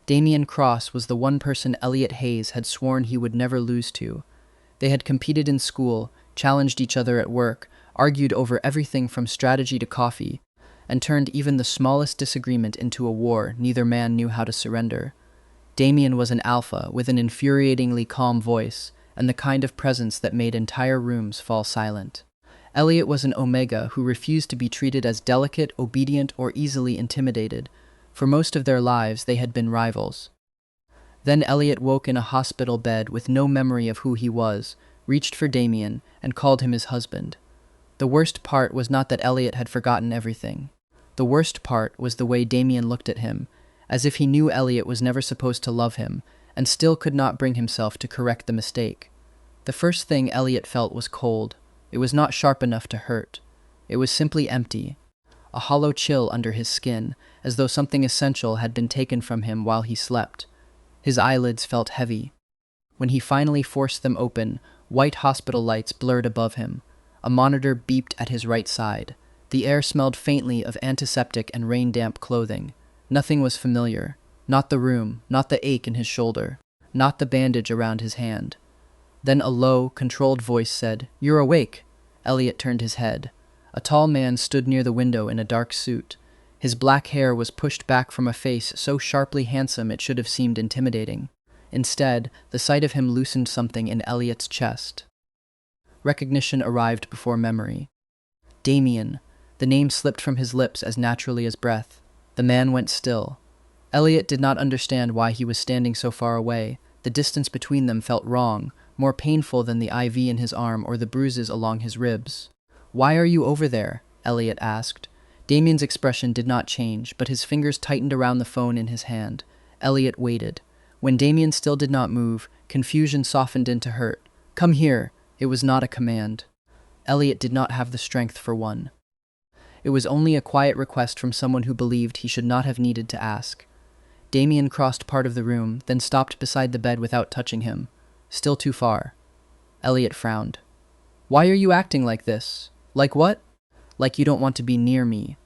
Damian Cross was the one person Elliot Hayes had sworn he would never lose to. They had competed in school, challenged each other at work, argued over everything from strategy to coffee, and turned even the smallest disagreement into a war neither man knew how to surrender. Damian was an alpha with an infuriatingly calm voice and the kind of presence that made entire rooms fall silent. Elliot was an omega who refused to be treated as delicate, obedient, or easily intimidated. For most of their lives, they had been rivals. Then Elliot woke in a hospital bed with no memory of who he was, reached for Damian, and called him his husband. The worst part was not that Elliot had forgotten everything. The worst part was the way Damian looked at him, as if he knew Elliot was never supposed to love him, and still could not bring himself to correct the mistake. The first thing Elliot felt was cold. It was not sharp enough to hurt. It was simply empty, a hollow chill under his skin, as though something essential had been taken from him while he slept. His eyelids felt heavy. When he finally forced them open, white hospital lights blurred above him. A monitor beeped at his right side. The air smelled faintly of antiseptic and rain-damp clothing. Nothing was familiar. Not the room, not the ache in his shoulder, not the bandage around his hand. Then a low, controlled voice said, "You're awake." Elliot turned his head. A tall man stood near the window in a dark suit. His black hair was pushed back from a face so sharply handsome it should have seemed intimidating. Instead, the sight of him loosened something in Elliot's chest. Recognition arrived before memory. Damian. The name slipped from his lips as naturally as breath. The man went still. Elliot did not understand why he was standing so far away. The distance between them felt wrong, more painful than the IV in his arm or the bruises along his ribs. "Why are you over there?" Elliot asked. Damian's expression did not change, but his fingers tightened around the phone in his hand. Elliot waited. When Damian still did not move, confusion softened into hurt. "Come here." It was not a command. Elliot did not have the strength for one. It was only a quiet request from someone who believed he should not have needed to ask. Damian crossed part of the room, then stopped beside the bed without touching him. Still too far. Elliot frowned. "Why are you acting like this?" "Like what?" "Like you don't want to be near me."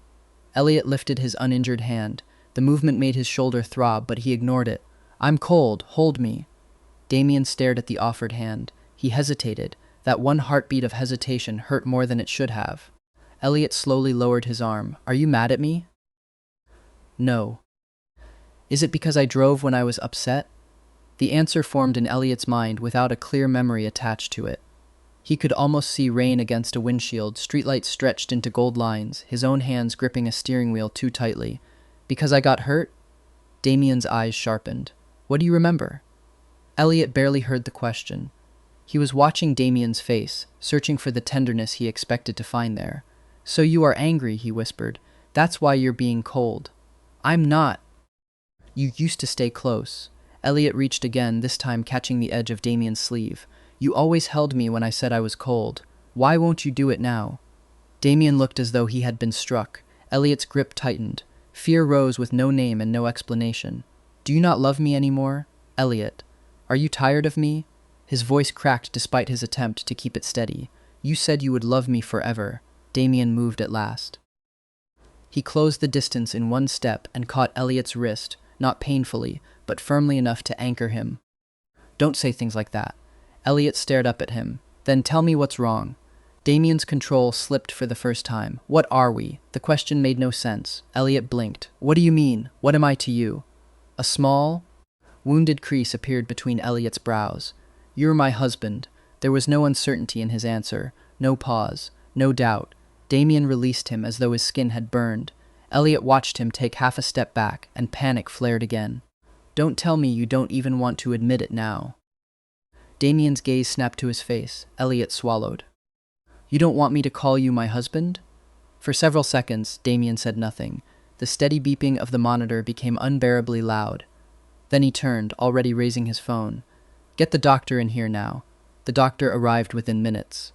Elliot lifted his uninjured hand. The movement made his shoulder throb, but he ignored it. "I'm cold. Hold me." Damian stared at the offered hand. He hesitated. That one heartbeat of hesitation hurt more than it should have. Elliot slowly lowered his arm. "Are you mad at me?" "No." "Is it because I drove when I was upset?" The answer formed in Elliot's mind without a clear memory attached to it. He could almost see rain against a windshield, streetlights stretched into gold lines, his own hands gripping a steering wheel too tightly. "Because I got hurt?" Damian's eyes sharpened. "What do you remember?" Elliot barely heard the question. He was watching Damian's face, searching for the tenderness he expected to find there. "So you are angry," he whispered. "That's why you're being cold." "I'm not." "You used to stay close." Elliot reached again, this time catching the edge of Damian's sleeve. "You always held me when I said I was cold. Why won't you do it now?" Damian looked as though he had been struck. Elliot's grip tightened. Fear rose with no name and no explanation. "Do you not love me anymore? Elliot, are you tired of me?" His voice cracked despite his attempt to keep it steady. "You said you would love me forever." Damian moved at last. He closed the distance in one step and caught Elliot's wrist, not painfully, but firmly enough to anchor him. "Don't say things like that." Elliot stared up at him. "Then tell me what's wrong." Damian's control slipped for the first time. "What are we?" The question made no sense. Elliot blinked. "What do you mean? What am I to you?" A small, wounded crease appeared between Elliot's brows. "You're my husband." There was no uncertainty in his answer, no pause, no doubt. Damian released him as though his skin had burned. Elliot watched him take half a step back, and panic flared again. "Don't tell me you don't even want to admit it now." Damian's gaze snapped to his face. Elliot swallowed. "You don't want me to call you my husband?" For several seconds, Damian said nothing. The steady beeping of the monitor became unbearably loud. Then he turned, already raising his phone. "Get the doctor in here now." The doctor arrived within minutes.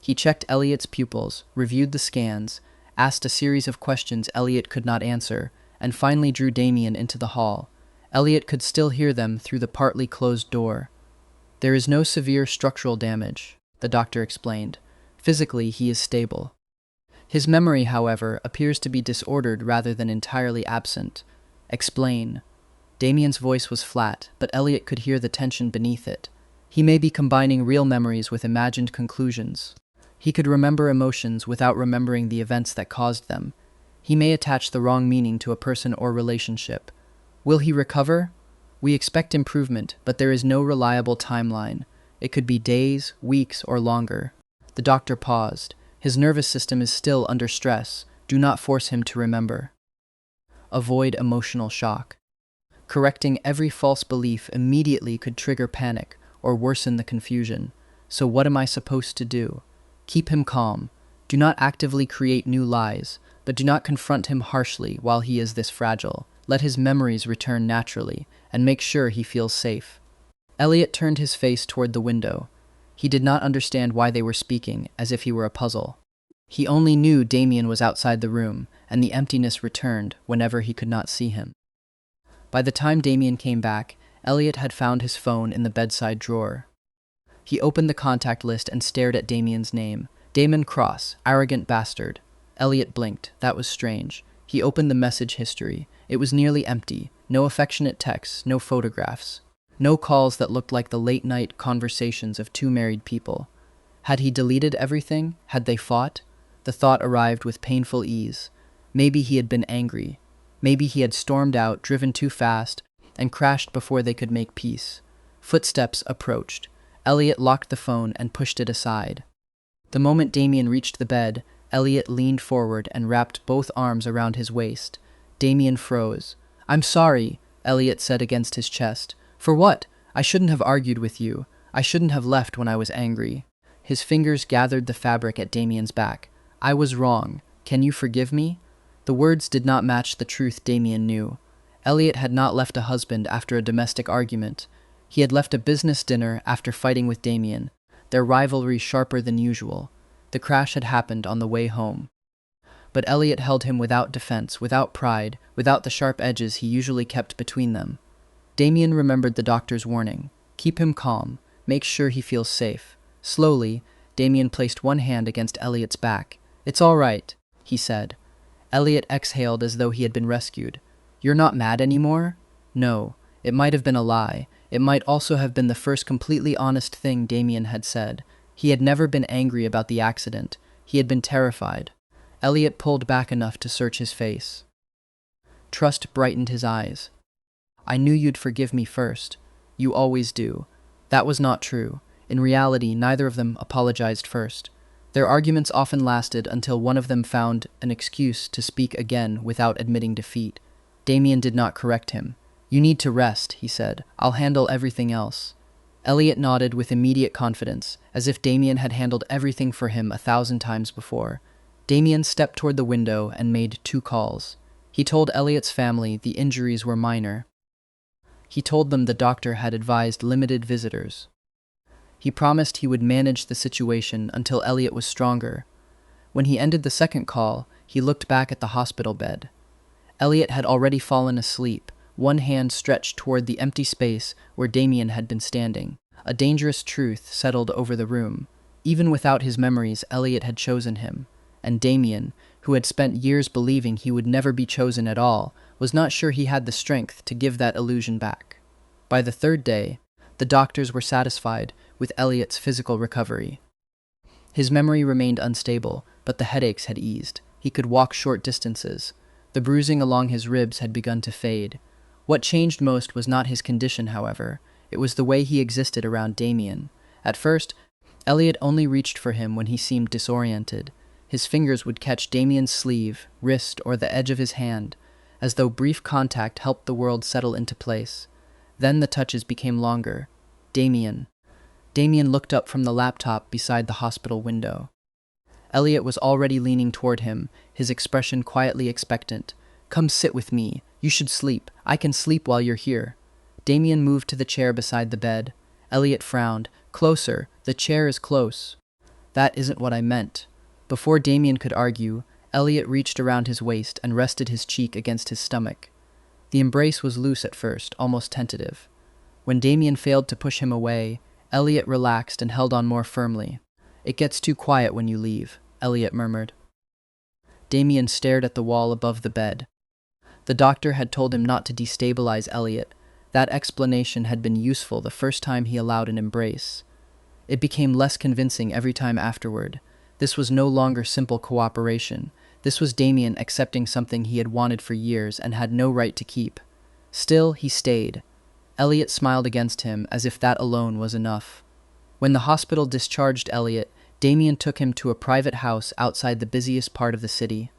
He checked Elliot's pupils, reviewed the scans, asked a series of questions Elliot could not answer, and finally drew Damian into the hall. Elliot could still hear them through the partly closed door. "There is no severe structural damage," the doctor explained. "Physically, he is stable. His memory, however, appears to be disordered rather than entirely absent." "Explain." Damien's voice was flat, but Elliot could hear the tension beneath it. He may be combining real memories with imagined conclusions. He could remember emotions without remembering the events that caused them. He may attach the wrong meaning to a person or relationship. Will he recover? We expect improvement, but there is no reliable timeline. It could be days, weeks, or longer. The doctor paused. His nervous system is still under stress. Do not force him to remember. Avoid emotional shock. Correcting every false belief immediately could trigger panic or worsen the confusion. So what am I supposed to do? Keep him calm. Do not actively create new lies, but do not confront him harshly while he is this fragile. Let his memories return naturally, and make sure he feels safe. Elliot turned his face toward the window. He did not understand why they were speaking, as if he were a puzzle. He only knew Damien was outside the room, and the emptiness returned whenever he could not see him. By the time Damien came back, Elliot had found his phone in the bedside drawer. He opened the contact list and stared at Damien's name. Damon Cross, arrogant bastard. Elliot blinked. That was strange. He opened the message history. It was nearly empty. No affectionate texts, no photographs. No calls that looked like the late-night conversations of two married people. Had he deleted everything? Had they fought? The thought arrived with painful ease. Maybe he had been angry. Maybe he had stormed out, driven too fast, and crashed before they could make peace. Footsteps approached. Elliot locked the phone and pushed it aside. The moment Damien reached the bed, Elliot leaned forward and wrapped both arms around his waist. Damien froze. "I'm sorry," Elliot said against his chest. "For what? I shouldn't have argued with you. I shouldn't have left when I was angry." His fingers gathered the fabric at Damien's back. "I was wrong. Can you forgive me?" The words did not match the truth Damien knew. Elliot had not left a husband after a domestic argument. He had left a business dinner after fighting with Damien, their rivalry sharper than usual. The crash had happened on the way home. But Elliot held him without defense, without pride, without the sharp edges he usually kept between them. Damien remembered the doctor's warning. Keep him calm. Make sure he feels safe. Slowly, Damien placed one hand against Elliot's back. "It's all right," he said. Elliot exhaled as though he had been rescued. "You're not mad anymore?" No. It might have been a lie. It might also have been the first completely honest thing Damien had said. He had never been angry about the accident. He had been terrified. Elliot pulled back enough to search his face. Trust brightened his eyes. "I knew you'd forgive me first. You always do." That was not true. In reality, neither of them apologized first. Their arguments often lasted until one of them found an excuse to speak again without admitting defeat. Damien did not correct him. "You need to rest," he said. "I'll handle everything else." Elliot nodded with immediate confidence, as if Damien had handled everything for him 1,000 times before. Damien stepped toward the window and made 2 calls. He told Elliot's family the injuries were minor. He told them the doctor had advised limited visitors. He promised he would manage the situation until Elliot was stronger. When he ended the second call, he looked back at the hospital bed. Elliot had already fallen asleep, one hand stretched toward the empty space where Damien had been standing. A dangerous truth settled over the room. Even without his memories, Elliot had chosen him. And Damien, who had spent years believing he would never be chosen at all, was not sure he had the strength to give that illusion back. By the 3rd day, the doctors were satisfied with Elliot's physical recovery. His memory remained unstable, but the headaches had eased. He could walk short distances. The bruising along his ribs had begun to fade. What changed most was not his condition, however. It was the way he existed around Damien. At first, Elliot only reached for him when he seemed disoriented. His fingers would catch Damien's sleeve, wrist, or the edge of his hand, as though brief contact helped the world settle into place. Then the touches became longer. Damien. Damien looked up from the laptop beside the hospital window. Elliot was already leaning toward him, his expression quietly expectant. "Come sit with me. You should sleep. I can sleep while you're here." Damien moved to the chair beside the bed. Elliot frowned. "Closer. The chair is close." "That isn't what I meant." Before Damien could argue, Elliot reached around his waist and rested his cheek against his stomach. The embrace was loose at first, almost tentative. When Damien failed to push him away, Elliot relaxed and held on more firmly. "It gets too quiet when you leave," Elliot murmured. Damien stared at the wall above the bed. The doctor had told him not to destabilize Elliot. That explanation had been useful the first time he allowed an embrace. It became less convincing every time afterward. This was no longer simple cooperation. This was Damien accepting something he had wanted for years and had no right to keep. Still, he stayed. Elliot smiled against him as if that alone was enough. When the hospital discharged Elliot, Damien took him to a private house outside the busiest part of the city.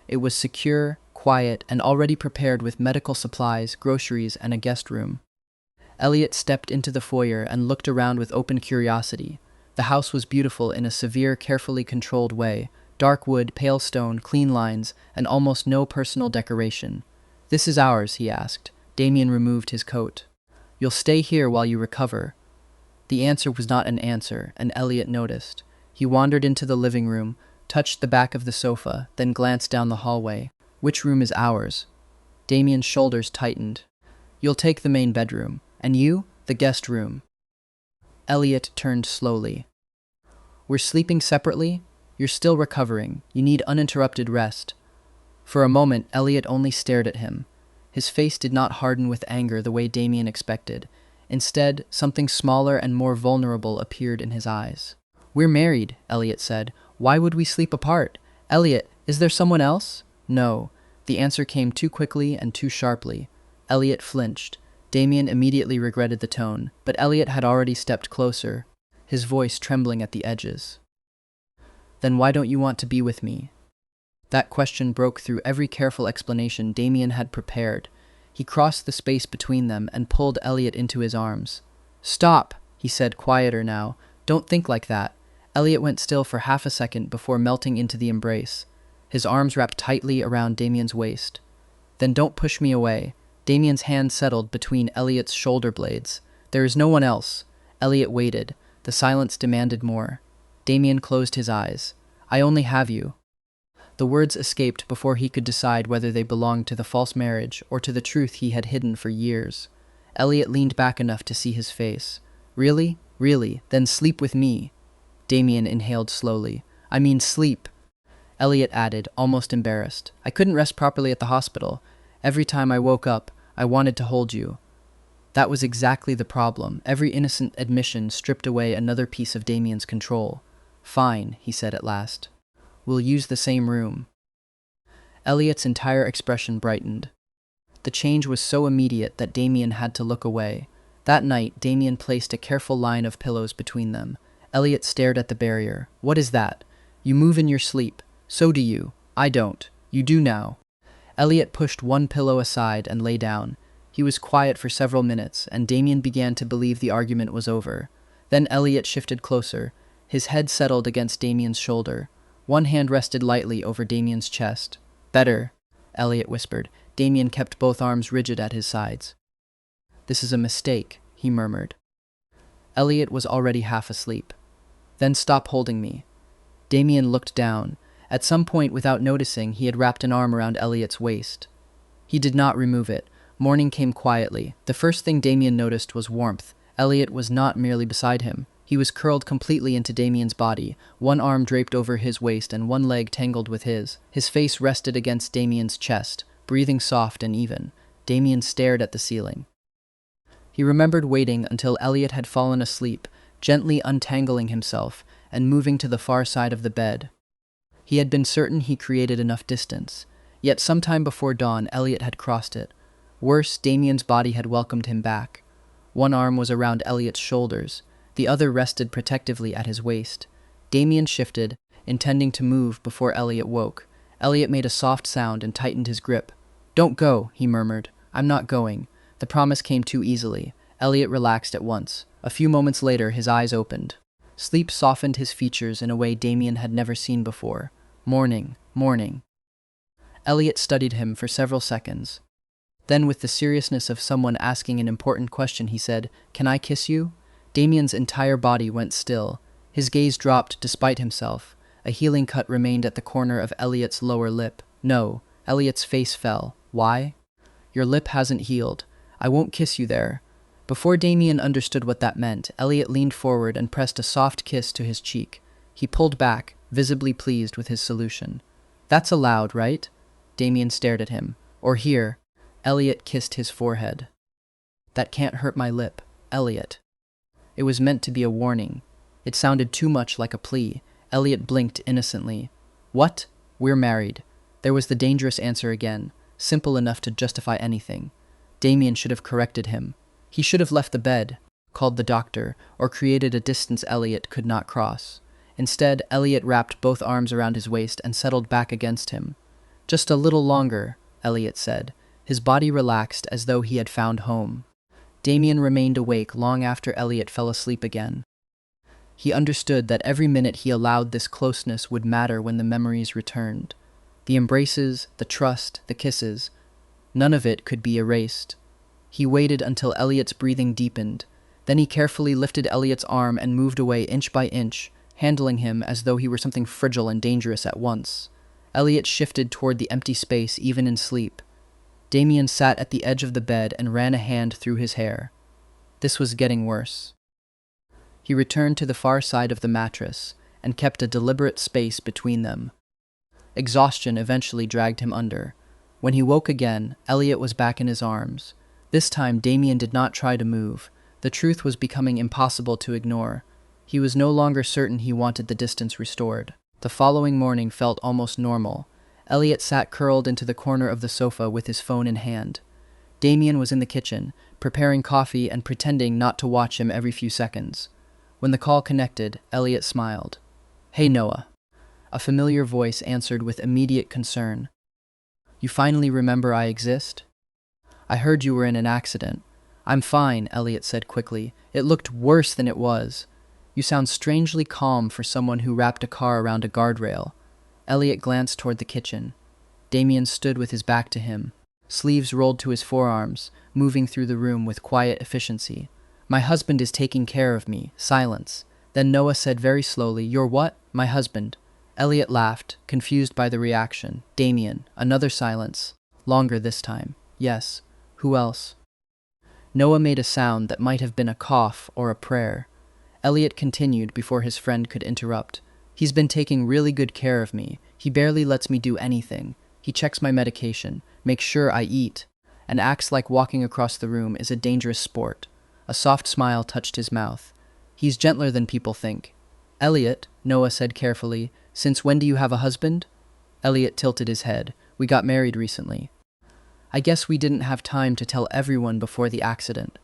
It was secure, quiet, and already prepared with medical supplies, groceries, and a guest room. Elliot stepped into the foyer and looked around with open curiosity. The house was beautiful in a severe, carefully controlled way. Dark wood, pale stone, clean lines, and almost no personal decoration. "This is ours," he asked. Damien removed his coat. "You'll stay here while you recover." The answer was not an answer, and Elliot noticed. He wandered into the living room, touched the back of the sofa, then glanced down the hallway. "Which room is ours?" Damien's shoulders tightened. "You'll take the main bedroom. And you? The guest room." Elliot turned slowly. "We're sleeping separately? You're still recovering. You need uninterrupted rest." For a moment, Elliot only stared at him. His face did not harden with anger the way Damien expected. Instead, something smaller and more vulnerable appeared in his eyes. "We're married," Elliot said. "Why would we sleep apart? Elliot, is there someone else?" "No." The answer came too quickly and too sharply. Elliot flinched. Damien immediately regretted the tone, but Elliot had already stepped closer, his voice trembling at the edges. "Then why don't you want to be with me?" That question broke through every careful explanation Damien had prepared. He crossed the space between them and pulled Elliot into his arms. "Stop," he said, quieter now. "Don't think like that." Elliot went still for half a second before melting into the embrace, his arms wrapped tightly around Damien's waist. "Then don't push me away." Damien's hand settled between Elliot's shoulder blades. "There is no one else." Elliot waited. The silence demanded more. Damien closed his eyes. "I only have you." The words escaped before he could decide whether they belonged to the false marriage or to the truth he had hidden for years. Elliot leaned back enough to see his face. "Really? Really? Then sleep with me." Damien inhaled slowly. "I mean sleep." Elliot added, almost embarrassed. "I couldn't rest properly at the hospital. Every time I woke up, I wanted to hold you." That was exactly the problem. Every innocent admission stripped away another piece of Damien's control. "Fine," he said at last. "We'll use the same room." Elliot's entire expression brightened. The change was so immediate that Damien had to look away. That night, Damien placed a careful line of pillows between them. Elliot stared at the barrier. "What is that?" "You move in your sleep. So do you." "I don't." "You do now." Elliot pushed one pillow aside and lay down. He was quiet for several minutes, and Damien began to believe the argument was over. Then Elliot shifted closer. His head settled against Damien's shoulder. One hand rested lightly over Damien's chest. "Better," Elliot whispered. Damien kept both arms rigid at his sides. "This is a mistake," he murmured. Elliot was already half asleep. "Then stop holding me." Damien looked down. At some point, without noticing, he had wrapped an arm around Elliot's waist. He did not remove it. Morning came quietly. The first thing Damien noticed was warmth. Elliot was not merely beside him. He was curled completely into Damien's body, one arm draped over his waist and one leg tangled with his. His face rested against Damien's chest, breathing soft and even. Damien stared at the ceiling. He remembered waiting until Elliot had fallen asleep, gently untangling himself and moving to the far side of the bed. He had been certain he created enough distance. Yet sometime before dawn, Elliot had crossed it. Worse, Damien's body had welcomed him back. One arm was around Elliot's shoulders. The other rested protectively at his waist. Damien shifted, intending to move before Elliot woke. Elliot made a soft sound and tightened his grip. "Don't go," he murmured. "I'm not going." The promise came too easily. Elliot relaxed at once. A few moments later, his eyes opened. Sleep softened his features in a way Damien had never seen before. "Morning, morning." Elliot studied him for several seconds. Then, with the seriousness of someone asking an important question, he said, "Can I kiss you?" Damien's entire body went still. His gaze dropped despite himself. A healing cut remained at the corner of Elliot's lower lip. "No." Elliot's face fell. "Why?" "Your lip hasn't healed. I won't kiss you there." Before Damien understood what that meant, Elliot leaned forward and pressed a soft kiss to his cheek. He pulled back, visibly pleased with his solution. "That's allowed, right?" Damien stared at him. Or here, Elliot kissed his forehead. That can't hurt my lip, Elliot. It was meant to be a warning. It sounded too much like a plea. Elliot blinked innocently. What? We're married. There was the dangerous answer again, simple enough to justify anything. Damien should have corrected him. He should have left the bed, called the doctor, or created a distance Elliot could not cross. Instead, Elliot wrapped both arms around his waist and settled back against him. Just a little longer, Elliot said. His body relaxed as though he had found home. Damien remained awake long after Elliot fell asleep again. He understood that every minute he allowed this closeness would matter when the memories returned. The embraces, the trust, the kisses, none of it could be erased. He waited until Elliot's breathing deepened. Then he carefully lifted Elliot's arm and moved away inch by inch, handling him as though he were something fragile and dangerous at once. Elliot shifted toward the empty space even in sleep. Damien sat at the edge of the bed and ran a hand through his hair. This was getting worse. He returned to the far side of the mattress and kept a deliberate space between them. Exhaustion eventually dragged him under. When he woke again, Elliot was back in his arms. This time, Damien did not try to move. The truth was becoming impossible to ignore. He was no longer certain he wanted the distance restored. The following morning felt almost normal. Elliot sat curled into the corner of the sofa with his phone in hand. Damien was in the kitchen, preparing coffee and pretending not to watch him every few seconds. When the call connected, Elliot smiled. "Hey, Noah." A familiar voice answered with immediate concern. "You finally remember I exist? I heard you were in an accident." "I'm fine," Elliot said quickly. "It looked worse than it was. You sound strangely calm for someone who wrapped a car around a guardrail." Elliot glanced toward the kitchen. Damien stood with his back to him, sleeves rolled to his forearms, moving through the room with quiet efficiency. "My husband is taking care of me." Silence. Then Noah said very slowly, "You're what?" "My husband." Elliot laughed, confused by the reaction. "Damien." Another silence. Longer this time. "Yes. Who else?" Noah made a sound that might have been a cough or a prayer. Elliot continued before his friend could interrupt. "He's been taking really good care of me. He barely lets me do anything. He checks my medication, makes sure I eat, and acts like walking across the room is a dangerous sport." A soft smile touched his mouth. "He's gentler than people think." "Elliot," Noah said carefully, "since when do you have a husband?" Elliot tilted his head. "We got married recently." "I guess we didn't have time to tell everyone before the accident."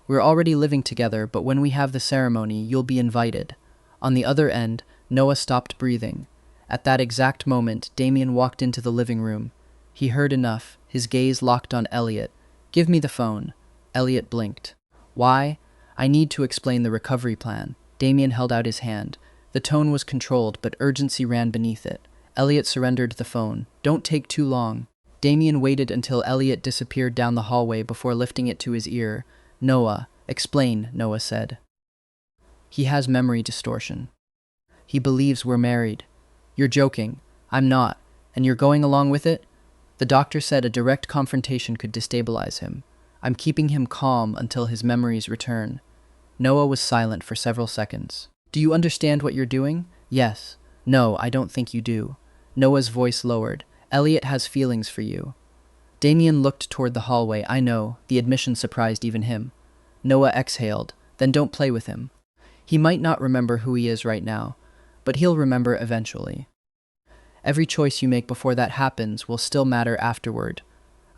"We're already living together, but when we have the ceremony, you'll be invited." On the other end, Noah stopped breathing. At that exact moment, Damien walked into the living room. He heard enough, his gaze locked on Elliot. "Give me the phone." Elliot blinked. "Why?" "I need to explain the recovery plan." Damien held out his hand. The tone was controlled, but urgency ran beneath it. Elliot surrendered the phone. "Don't take too long." Damien waited until Elliot disappeared down the hallway before lifting it to his ear. "Noah." "Explain," Noah said. "He has memory distortion. He believes we're married." "You're joking." "I'm not. And you're going along with it?" The doctor said a direct confrontation could destabilize him. "I'm keeping him calm until his memories return." Noah was silent for several seconds. "Do you understand what you're doing?" "Yes." "No, I don't think you do." Noah's voice lowered. "Elliot has feelings for you." Damien looked toward the hallway. "I know." The admission surprised even him. Noah exhaled. "Then don't play with him. He might not remember who he is right now, but he'll remember eventually. Every choice you make before that happens will still matter afterward."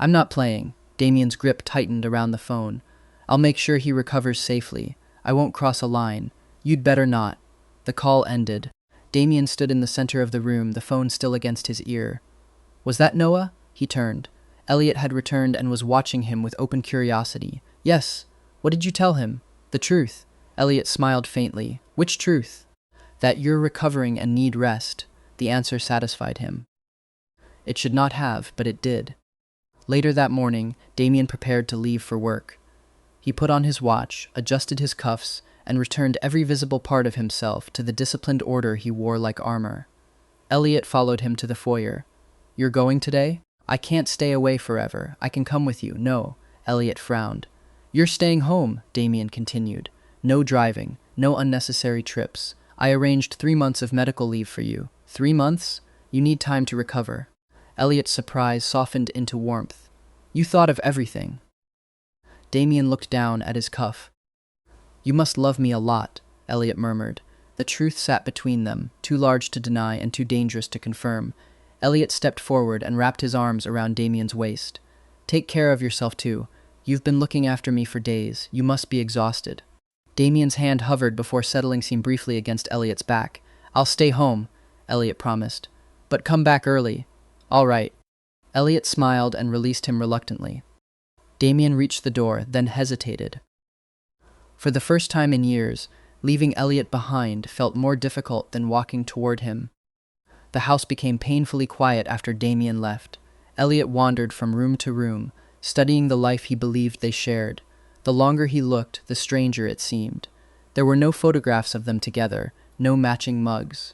"I'm not playing." Damien's grip tightened around the phone. "I'll make sure he recovers safely. I won't cross a line. You'd better not." The call ended. Damien stood in the center of the room, the phone still against his ear. "Was that Noah?" He turned. Elliot had returned and was watching him with open curiosity. "Yes." "What did you tell him?" "The truth." Elliot smiled faintly. "Which truth?" "That you're recovering and need rest." The answer satisfied him. It should not have, but it did. Later that morning, Damien prepared to leave for work. He put on his watch, adjusted his cuffs, and returned every visible part of himself to the disciplined order he wore like armor. Elliot followed him to the foyer. "You're going today?" "I can't stay away forever. I can come with you." "No." Elliot frowned. "You're staying home," Damien continued. "No driving, no unnecessary trips. I arranged 3 months of medical leave for you." 3 months? You need time to recover." Elliot's surprise softened into warmth. You thought of everything. Damien looked down at his cuff. You must love me a lot, Elliot murmured. The truth sat between them, too large to deny and too dangerous to confirm. Elliot stepped forward and wrapped his arms around Damien's waist. Take care of yourself too. You've been looking after me for days. You must be exhausted. Damien's hand hovered before settling briefly against Elliot's back. I'll stay home, Elliot promised. But come back early. All right. Elliot smiled and released him reluctantly. Damien reached the door, then hesitated. For the first time in years, leaving Elliot behind felt more difficult than walking toward him. The house became painfully quiet after Damien left. Elliot wandered from room to room, studying the life he believed they shared. The longer he looked, the stranger it seemed. There were no photographs of them together, no matching mugs,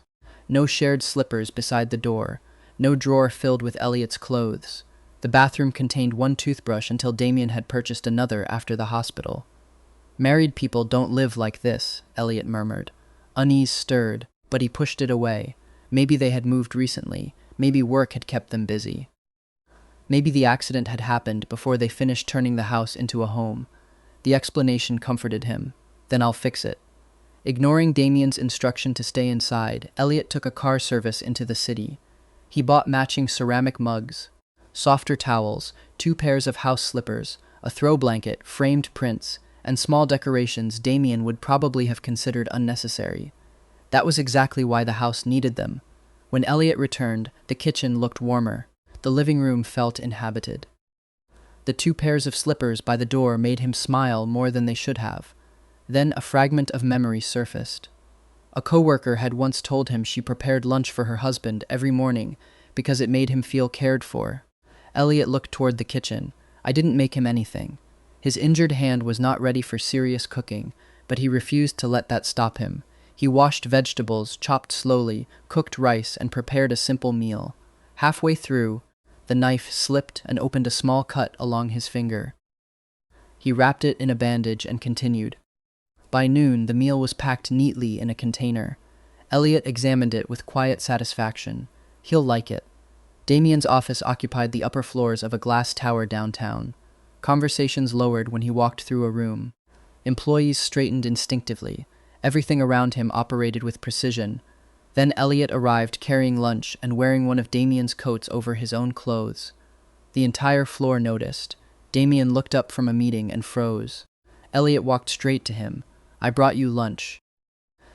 no shared slippers beside the door, no drawer filled with Elliot's clothes. The bathroom contained one toothbrush until Damien had purchased another after the hospital. Married people don't live like this, Elliot murmured. Unease stirred, but he pushed it away. Maybe they had moved recently. Maybe work had kept them busy. Maybe the accident had happened before they finished turning the house into a home. The explanation comforted him. Then I'll fix it. Ignoring Damien's instruction to stay inside, Elliot took a car service into the city. He bought matching ceramic mugs, softer towels, 2 pairs of house slippers, a throw blanket, framed prints, and small decorations Damien would probably have considered unnecessary. That was exactly why the house needed them. When Elliot returned, the kitchen looked warmer. The living room felt inhabited. The 2 pairs of slippers by the door made him smile more than they should have. Then a fragment of memory surfaced. A coworker had once told him she prepared lunch for her husband every morning because it made him feel cared for. Elliot looked toward the kitchen. I didn't make him anything. His injured hand was not ready for serious cooking, but he refused to let that stop him. He washed vegetables, chopped slowly, cooked rice, and prepared a simple meal. Halfway through, the knife slipped and opened a small cut along his finger. He wrapped it in a bandage and continued. By noon, the meal was packed neatly in a container. Elliot examined it with quiet satisfaction. He'll like it. Damien's office occupied the upper floors of a glass tower downtown. Conversations lowered when he walked through a room. Employees straightened instinctively. Everything around him operated with precision. Then Elliot arrived carrying lunch and wearing one of Damien's coats over his own clothes. The entire floor noticed. Damien looked up from a meeting and froze. Elliot walked straight to him. I brought you lunch.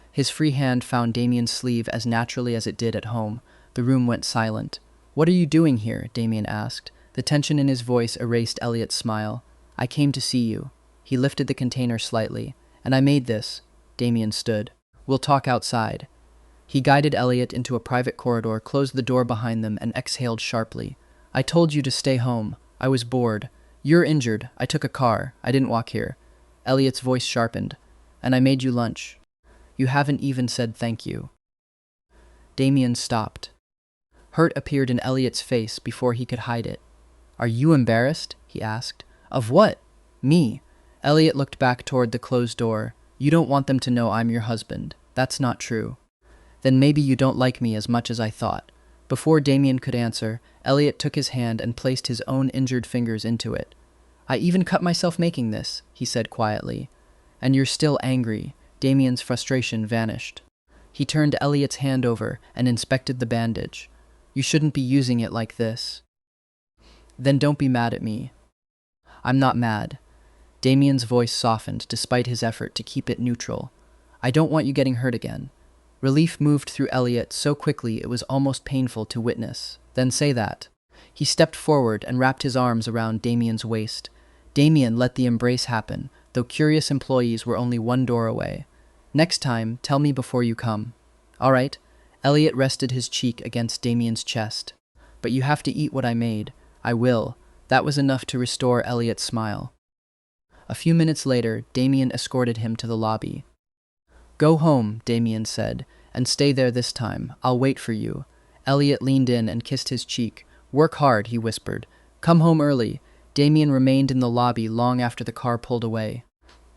His free hand found Damien's sleeve as naturally as it did at home. The room went silent. What are you doing here? Damien asked. The tension in his voice erased Elliot's smile. I came to see you. He lifted the container slightly. And I made this. Damien stood. We'll talk outside. He guided Elliot into a private corridor, closed the door behind them, and exhaled sharply. I told you to stay home. I was bored. You're injured. I took a car. I didn't walk here. Elliot's voice sharpened. And I made you lunch. You haven't even said thank you. Damien stopped. Hurt appeared in Elliot's face before he could hide it. Are you embarrassed? He asked. Of what? Me. Elliot looked back toward the closed door. You don't want them to know I'm your husband. That's not true. Then maybe you don't like me as much as I thought. Before Damien could answer, Elliot took his hand and placed his own injured fingers into it. I even cut myself making this, he said quietly. And you're still angry. Damien's frustration vanished. He turned Elliot's hand over and inspected the bandage. You shouldn't be using it like this. Then don't be mad at me. I'm not mad. Damien's voice softened despite his effort to keep it neutral. I don't want you getting hurt again. Relief moved through Elliot so quickly it was almost painful to witness. Then say that. He stepped forward and wrapped his arms around Damien's waist. Damien let the embrace happen, though curious employees were only one door away. Next time, tell me before you come. All right. Elliot rested his cheek against Damien's chest. But you have to eat what I made. I will. That was enough to restore Elliot's smile. A few minutes later, Damien escorted him to the lobby. Go home, Damien said, and stay there this time. I'll wait for you. Elliot leaned in and kissed his cheek. Work hard, he whispered. Come home early. Damien remained in the lobby long after the car pulled away.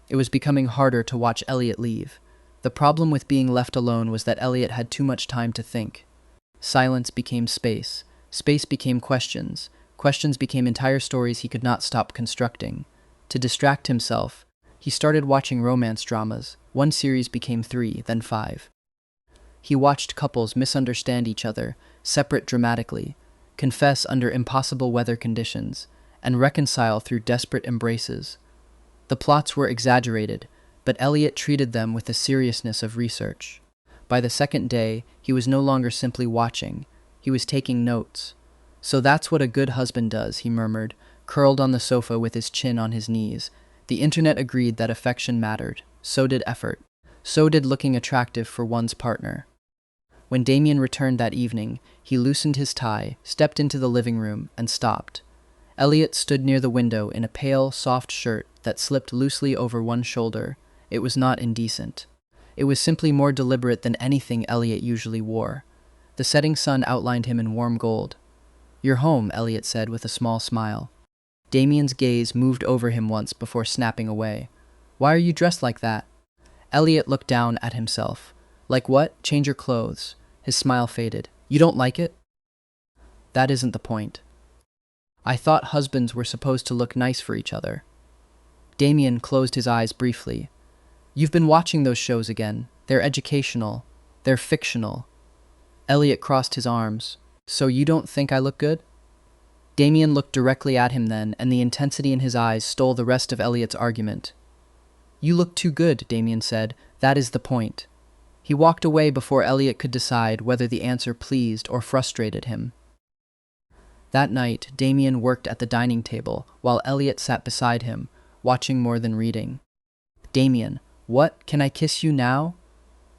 It was becoming harder to watch Elliot leave. The problem with being left alone was that Elliot had too much time to think. Silence became space. Space became questions. Questions became entire stories he could not stop constructing. To distract himself, he started watching romance dramas. One series became 3, then 5. He watched couples misunderstand each other, separate dramatically, confess under impossible weather conditions, and reconcile through desperate embraces. The plots were exaggerated, but Elliot treated them with the seriousness of research. By the second day, he was no longer simply watching. He was taking notes. "So that's what a good husband does," he murmured, curled on the sofa with his chin on his knees. The internet agreed that affection mattered. So did effort. So did looking attractive for one's partner. When Damien returned that evening, he loosened his tie, stepped into the living room, and stopped. Elliot stood near the window in a pale, soft shirt that slipped loosely over one shoulder. It was not indecent. It was simply more deliberate than anything Elliot usually wore. The setting sun outlined him in warm gold. "You're home," Elliot said with a small smile. Damien's gaze moved over him once before snapping away. "Why are you dressed like that?" Elliot looked down at himself. "Like what? Change your clothes." His smile faded. "You don't like it?" "That isn't the point. I thought husbands were supposed to look nice for each other." Damien closed his eyes briefly. "You've been watching those shows again. They're educational. They're fictional." Elliot crossed his arms. "So you don't think I look good?" Damien looked directly at him then, and the intensity in his eyes stole the rest of Elliot's argument. "You look too good," Damien said. "That is the point." He walked away before Elliot could decide whether the answer pleased or frustrated him. That night, Damien worked at the dining table, while Elliot sat beside him, watching more than reading. "Damien, what? Can I kiss you now?"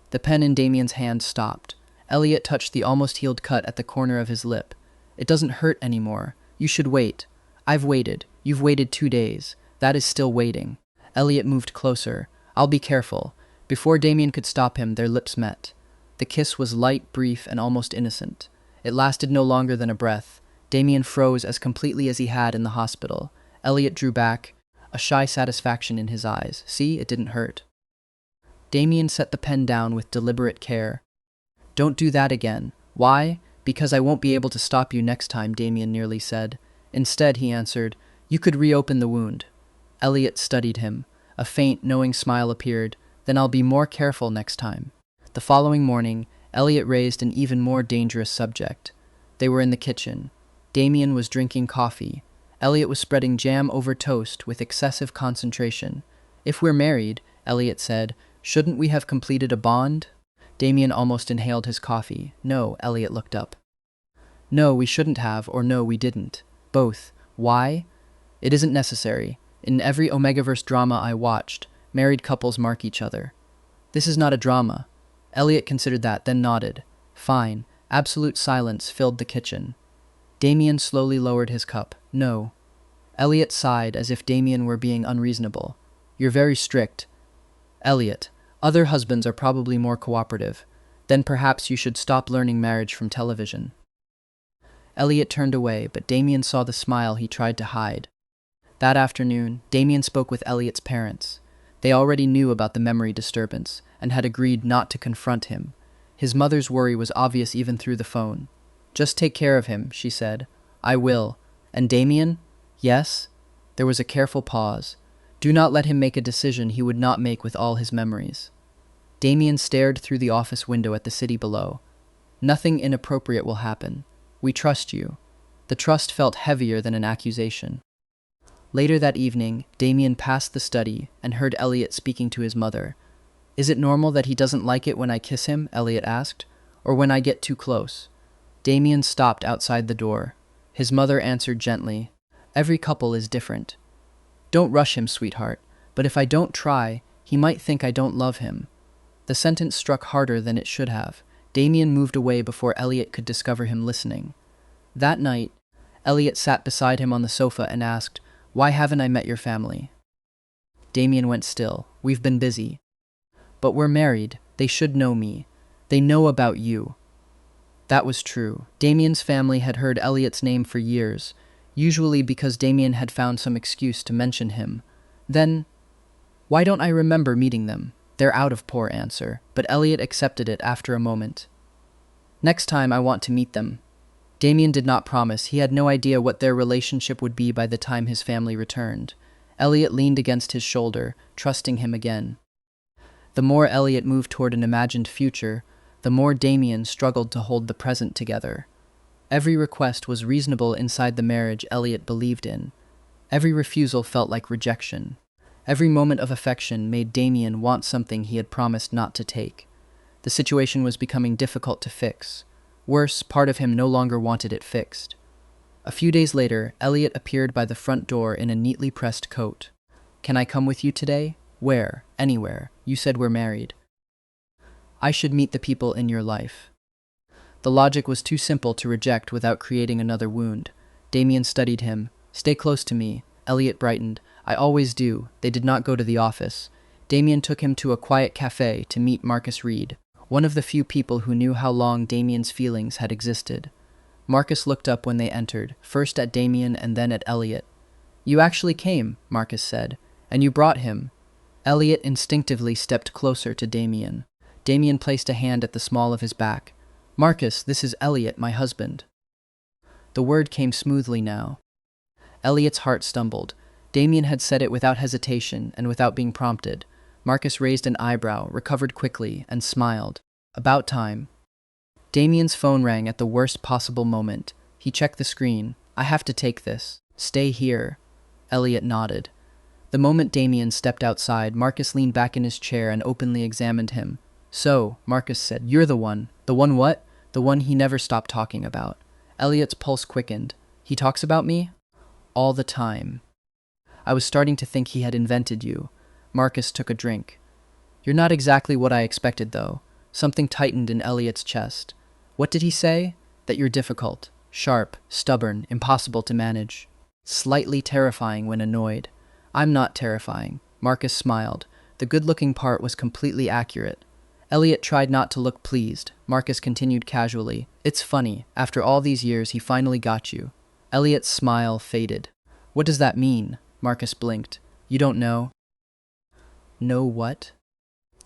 The pen in Damien's hand stopped. Elliot touched the almost healed cut at the corner of his lip. "It doesn't hurt anymore. You should wait." "I've waited. You've waited 2 days. That is still waiting." Elliot moved closer. "I'll be careful." Before Damien could stop him, their lips met. The kiss was light, brief, and almost innocent. It lasted no longer than a breath. Damien froze as completely as he had in the hospital. Elliot drew back, a shy satisfaction in his eyes. "See, it didn't hurt." Damien set the pen down with deliberate care. "Don't do that again." "Why?" "Because I won't be able to stop you next time," Damien nearly said. Instead, he answered, "You could reopen the wound." Elliot studied him. A faint, knowing smile appeared. "Then I'll be more careful next time." The following morning, Elliot raised an even more dangerous subject. They were in the kitchen. Damien was drinking coffee. Elliot was spreading jam over toast with excessive concentration. "If we're married," Elliot said, "shouldn't we have completed a bond?" Damien almost inhaled his coffee. "No," Elliot looked up. "No, we shouldn't have, or no, we didn't. Both. Why? It isn't necessary. In every Omegaverse drama I watched, married couples mark each other. This is not a drama." Elliot considered that, then nodded. "Fine." Absolute silence filled the kitchen. Damien slowly lowered his cup. "No." Elliot sighed as if Damien were being unreasonable. "You're very strict." "Elliot, other husbands are probably more cooperative. Then perhaps you should stop learning marriage from television." Elliot turned away, but Damien saw the smile he tried to hide. That afternoon, Damien spoke with Elliot's parents. They already knew about the memory disturbance and had agreed not to confront him. His mother's worry was obvious even through the phone. "Just take care of him," she said. "I will." "And Damien?" "Yes?" There was a careful pause. "Do not let him make a decision he would not make with all his memories." Damien stared through the office window at the city below. "Nothing inappropriate will happen. We trust you." The trust felt heavier than an accusation. Later that evening, Damien passed the study and heard Elliot speaking to his mother. "Is it normal that he doesn't like it when I kiss him?" Elliot asked. "Or when I get too close?" Damien stopped outside the door. His mother answered gently, "Every couple is different. Don't rush him, sweetheart. But if I don't try, he might think I don't love him." The sentence struck harder than it should have. Damien moved away before Elliot could discover him listening. That night, Elliot sat beside him on the sofa and asked, "Why haven't I met your family?" Damien went still. "We've been busy." "But we're married. They should know me. They know about you." That was true. Damien's family had heard Elliot's name for years, usually because Damien had found some excuse to mention him. Then, "Why don't I remember meeting them?" "They're out of poor answer," but Elliot accepted it after a moment. "Next time I want to meet them." Damien did not promise. He had no idea what their relationship would be by the time his family returned. Elliot leaned against his shoulder, trusting him again. The more Elliot moved toward an imagined future, the more Damien struggled to hold the present together. Every request was reasonable inside the marriage Elliot believed in. Every refusal felt like rejection. Every moment of affection made Damien want something he had promised not to take. The situation was becoming difficult to fix. Worse, part of him no longer wanted it fixed. A few days later, Elliot appeared by the front door in a neatly pressed coat. "Can I come with you today?" "Where?" "Anywhere. You said we're married." "I should meet the people in your life." The logic was too simple to reject without creating another wound. Damien studied him. "Stay close to me." Elliot brightened. "I always do." They did not go to the office. Damien took him to a quiet cafe to meet Marcus Reed, one of the few people who knew how long Damien's feelings had existed. Marcus looked up when they entered, first at Damien and then at Elliot. "You actually came," Marcus said, "and you brought him." Elliot instinctively stepped closer to Damien. Damien placed a hand at the small of his back. "Marcus, this is Elliot, my husband." The word came smoothly now. Elliot's heart stumbled. Damien had said it without hesitation and without being prompted. Marcus raised an eyebrow, recovered quickly, and smiled. "About time." Damien's phone rang at the worst possible moment. He checked the screen. "I have to take this." "Stay here." Elliot nodded. The moment Damien stepped outside, Marcus leaned back in his chair and openly examined him. "So," Marcus said, "you're the one." "The one what?" "The one he never stopped talking about." Elliot's pulse quickened. "He talks about me?" "All the time." "I was starting to think he had invented you." Marcus took a drink. "You're not exactly what I expected, though." Something tightened in Elliot's chest. "What did he say?" "That you're difficult, sharp, stubborn, impossible to manage. Slightly terrifying when annoyed." "I'm not terrifying." Marcus smiled. The good-looking part was completely accurate. Elliot tried not to look pleased. Marcus continued casually. "It's funny. After all these years, he finally got you." Elliot's smile faded. "What does that mean?" Marcus blinked. "You don't know?" "Know what?"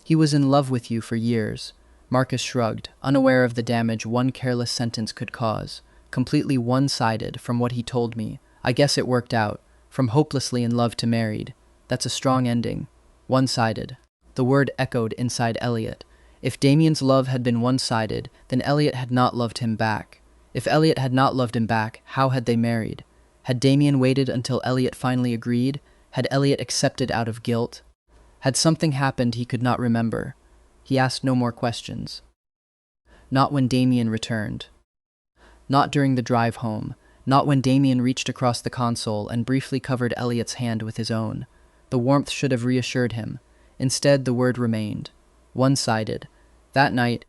"He was in love with you for years." Marcus shrugged, unaware of the damage one careless sentence could cause. "Completely one-sided, from what he told me. I guess it worked out. From hopelessly in love to married. That's a strong ending. One-sided." The word echoed inside Elliot. If Damien's love had been one-sided, then Elliot had not loved him back. If Elliot had not loved him back, how had they married? Had Damien waited until Elliot finally agreed? Had Elliot accepted out of guilt? Had something happened he could not remember? He asked no more questions. Not when Damien returned. Not during the drive home. Not when Damien reached across the console and briefly covered Elliot's hand with his own. The warmth should have reassured him. Instead, the word remained. One-sided. That night,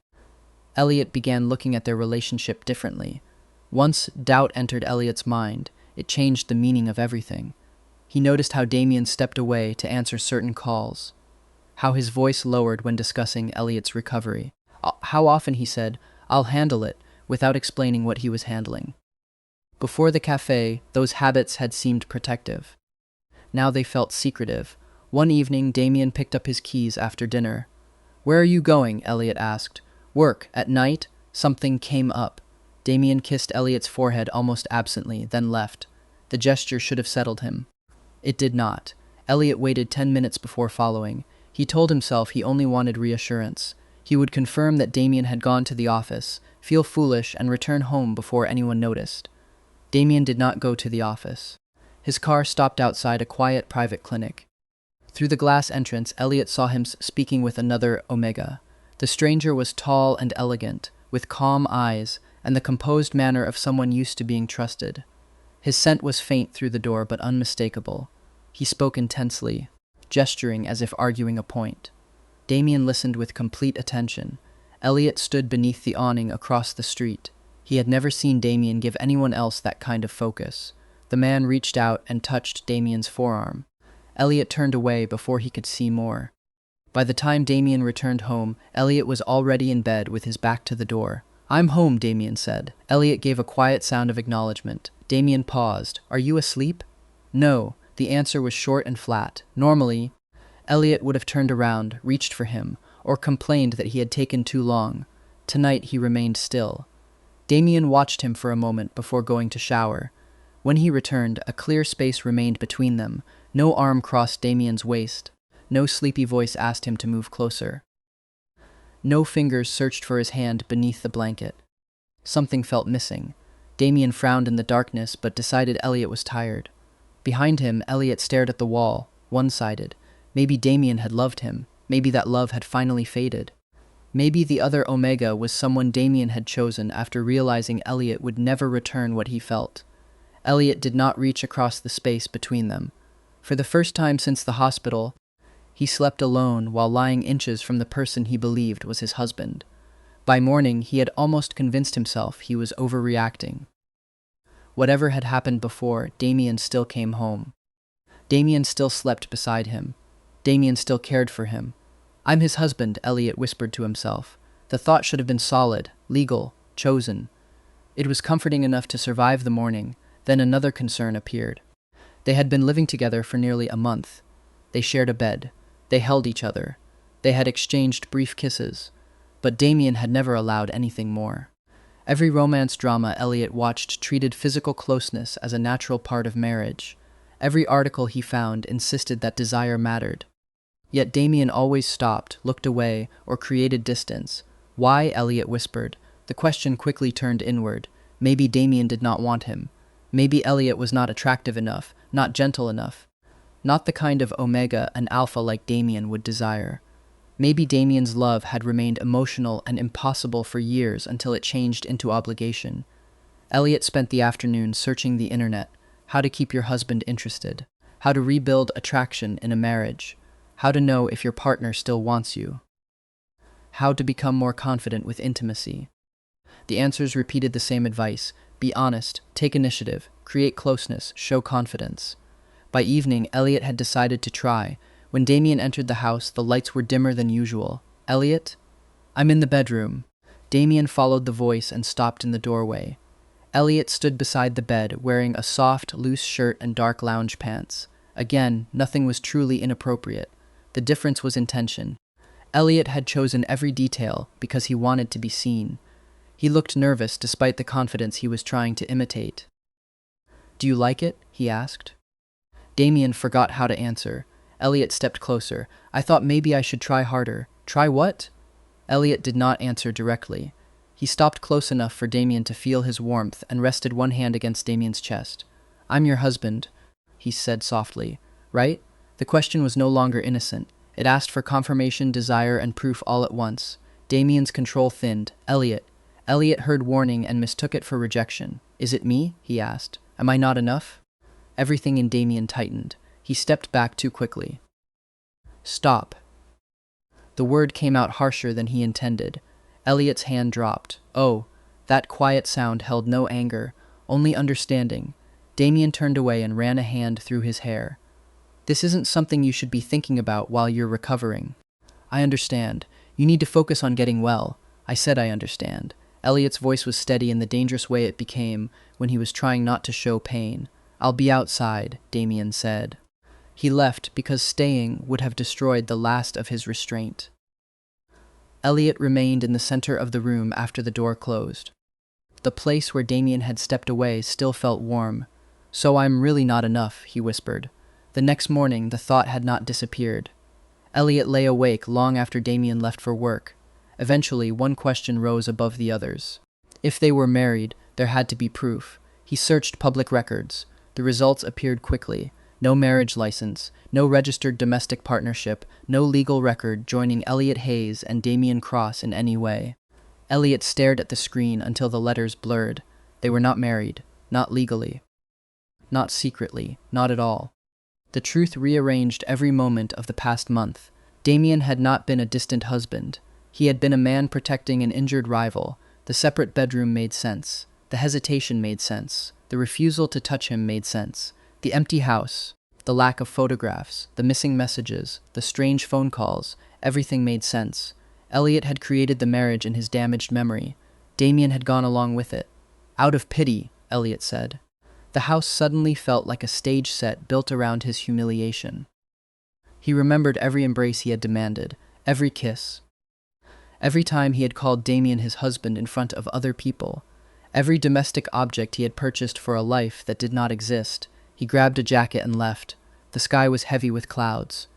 Elliot began looking at their relationship differently. Once doubt entered Elliot's mind, it changed the meaning of everything. He noticed how Damien stepped away to answer certain calls, how his voice lowered when discussing Elliot's recovery, how often he said, "I'll handle it," without explaining what he was handling. Before the cafe, those habits had seemed protective. Now they felt secretive. One evening, Damien picked up his keys after dinner. "Where are you going?" Elliot asked. "Work. At night?" Something came up. Damien kissed Elliot's forehead almost absently, then left. The gesture should have settled him. It did not. Elliot waited 10 minutes before following. He told himself he only wanted reassurance. He would confirm that Damien had gone to the office, feel foolish, and return home before anyone noticed. Damien did not go to the office. His car stopped outside a quiet private clinic. Through the glass entrance, Elliot saw him speaking with another Omega. The stranger was tall and elegant, with calm eyes and the composed manner of someone used to being trusted. His scent was faint through the door, but unmistakable. He spoke intensely, gesturing as if arguing a point. Damien listened with complete attention. Elliot stood beneath the awning across the street. He had never seen Damien give anyone else that kind of focus. The man reached out and touched Damien's forearm. Elliot turned away before he could see more. By the time Damien returned home, Elliot was already in bed with his back to the door. "I'm home," Damien said. Elliot gave a quiet sound of acknowledgement. Damien paused. "Are you asleep?" "No." The answer was short and flat. Normally, Elliot would have turned around, reached for him, or complained that he had taken too long. Tonight he remained still. Damien watched him for a moment before going to shower. When he returned, a clear space remained between them. No arm crossed Damien's waist. No sleepy voice asked him to move closer. No fingers searched for his hand beneath the blanket. Something felt missing. Damien frowned in the darkness, but decided Elliot was tired. Behind him, Elliot stared at the wall, one-sided. Maybe Damien had loved him. Maybe that love had finally faded. Maybe the other Omega was someone Damien had chosen after realizing Elliot would never return what he felt. Elliot did not reach across the space between them. For the first time since the hospital, he slept alone while lying inches from the person he believed was his husband. By morning, he had almost convinced himself he was overreacting. Whatever had happened before, Damien still came home. Damien still slept beside him. Damien still cared for him. "I'm his husband," Elliot whispered to himself. The thought should have been solid, legal, chosen. It was comforting enough to survive the morning. Then another concern appeared. They had been living together for nearly a month. They shared a bed. They held each other. They had exchanged brief kisses. But Damien had never allowed anything more. Every romance drama Elliot watched treated physical closeness as a natural part of marriage. Every article he found insisted that desire mattered. Yet Damien always stopped, looked away, or created distance. Why? Elliot whispered. The question quickly turned inward. Maybe Damien did not want him. Maybe Elliot was not attractive enough, not gentle enough. Not the kind of Omega an alpha like Damien would desire. Maybe Damien's love had remained emotional and impossible for years until it changed into obligation. Elliot spent the afternoon searching the internet. How to keep your husband interested. How to rebuild attraction in a marriage. How to know if your partner still wants you. How to become more confident with intimacy. The answers repeated the same advice. Be honest, take initiative, create closeness, show confidence. By evening, Elliot had decided to try. When Damien entered the house, the lights were dimmer than usual. "Elliot?" "I'm in the bedroom." Damien followed the voice and stopped in the doorway. Elliot stood beside the bed, wearing a soft, loose shirt and dark lounge pants. Again, nothing was truly inappropriate. The difference was intention. Elliot had chosen every detail because he wanted to be seen. He looked nervous despite the confidence he was trying to imitate. "Do you like it?" he asked. Damien forgot how to answer. Elliot stepped closer. "I thought maybe I should try harder." "Try what?" Elliot did not answer directly. He stopped close enough for Damien to feel his warmth and rested one hand against Damien's chest. "I'm your husband," he said softly. "Right?" The question was no longer innocent. It asked for confirmation, desire, and proof all at once. Damien's control thinned. "Elliot." Elliot heard warning and mistook it for rejection. "Is it me?" he asked. "Am I not enough?" Everything in Damien tightened. He stepped back too quickly. "Stop." The word came out harsher than he intended. Elliot's hand dropped. Oh, that quiet sound held no anger, only understanding. Damien turned away and ran a hand through his hair. "This isn't something you should be thinking about while you're recovering." "I understand. You need to focus on getting well." "I said I understand." Elliot's voice was steady in the dangerous way it became when he was trying not to show pain. "I'll be outside," Damien said. He left because staying would have destroyed the last of his restraint. Elliot remained in the center of the room after the door closed. The place where Damien had stepped away still felt warm. "So I'm really not enough," he whispered. The next morning, the thought had not disappeared. Elliot lay awake long after Damien left for work. Eventually, one question rose above the others. If they were married, there had to be proof. He searched public records. The results appeared quickly. No marriage license, no registered domestic partnership, no legal record joining Elliot Hayes and Damien Cross in any way. Elliot stared at the screen until the letters blurred. They were not married, not legally, not secretly, not at all. The truth rearranged every moment of the past month. Damien had not been a distant husband. He had been a man protecting an injured rival. The separate bedroom made sense. The hesitation made sense. The refusal to touch him made sense. The empty house, the lack of photographs, the missing messages, the strange phone calls, everything made sense. Elliot had created the marriage in his damaged memory. Damien had gone along with it. "Out of pity," Elliot said. The house suddenly felt like a stage set built around his humiliation. He remembered every embrace he had demanded, every kiss. Every time he had called Damien his husband in front of other people. Every domestic object he had purchased for a life that did not exist. He grabbed a jacket and left. The sky was heavy with clouds.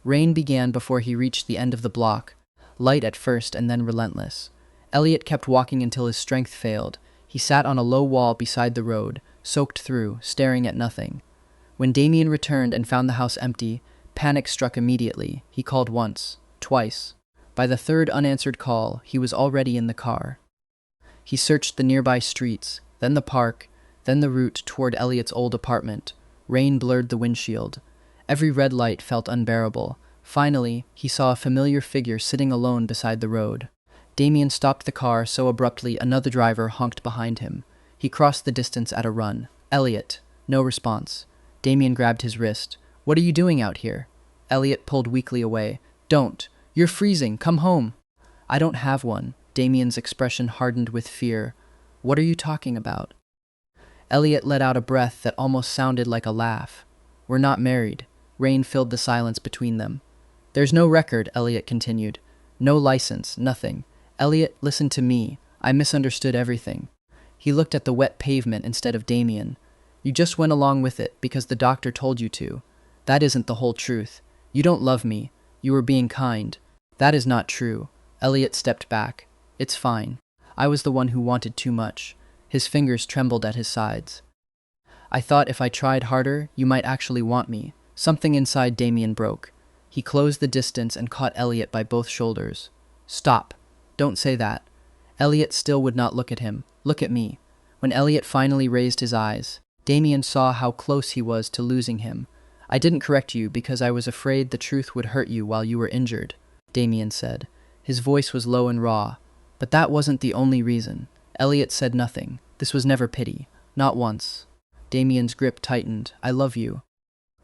Rain began before he reached the end of the block, light at first and then relentless. Elliot kept walking until his strength failed. He sat on a low wall beside the road, soaked through, staring at nothing. When Damien returned and found the house empty, panic struck immediately. He called once, twice. By the third unanswered call, he was already in the car. He searched the nearby streets, then the park, then the route toward Elliot's old apartment. Rain blurred the windshield. Every red light felt unbearable. Finally, he saw a familiar figure sitting alone beside the road. Damien stopped the car so abruptly another driver honked behind him. He crossed the distance at a run. Elliot. No response. Damien grabbed his wrist. "What are you doing out here?" Elliot pulled weakly away. "Don't. You're freezing. Come home." "I don't have one." Damien's expression hardened with fear. "What are you talking about?" Elliot let out a breath that almost sounded like a laugh. "We're not married." Rain filled the silence between them. "There's no record," Elliot continued. "No license, nothing. Elliot, listen to me. I misunderstood everything." He looked at the wet pavement instead of Damien. "You just went along with it because the doctor told you to. That isn't the whole truth. You don't love me. You were being kind. That is not true." Elliot stepped back. "It's fine. I was the one who wanted too much." His fingers trembled at his sides. "I thought if I tried harder, you might actually want me." Something inside Damien broke. He closed the distance and caught Elliot by both shoulders. "Stop. Don't say that." Elliot still would not look at him. "Look at me." When Elliot finally raised his eyes, Damien saw how close he was to losing him. "I didn't correct you because I was afraid the truth would hurt you while you were injured," Damien said. His voice was low and raw. "But that wasn't the only reason." Elliot said nothing. This was never pity. Not once. Damien's grip tightened. "I love you."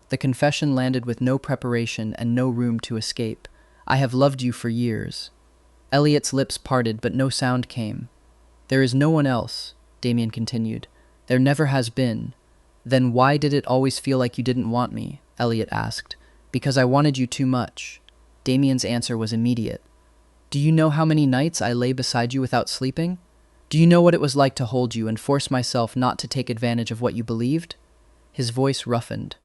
The confession landed with no preparation and no room to escape. "I have loved you for years." Elliot's lips parted, but no sound came. "There is no one else," Damien continued. "There never has been." "Then why did it always feel like you didn't want me?" Elliot asked. "Because I wanted you too much." Damien's answer was immediate. "Do you know how many nights I lay beside you without sleeping? Do you know what it was like to hold you and force myself not to take advantage of what you believed?" His voice roughened.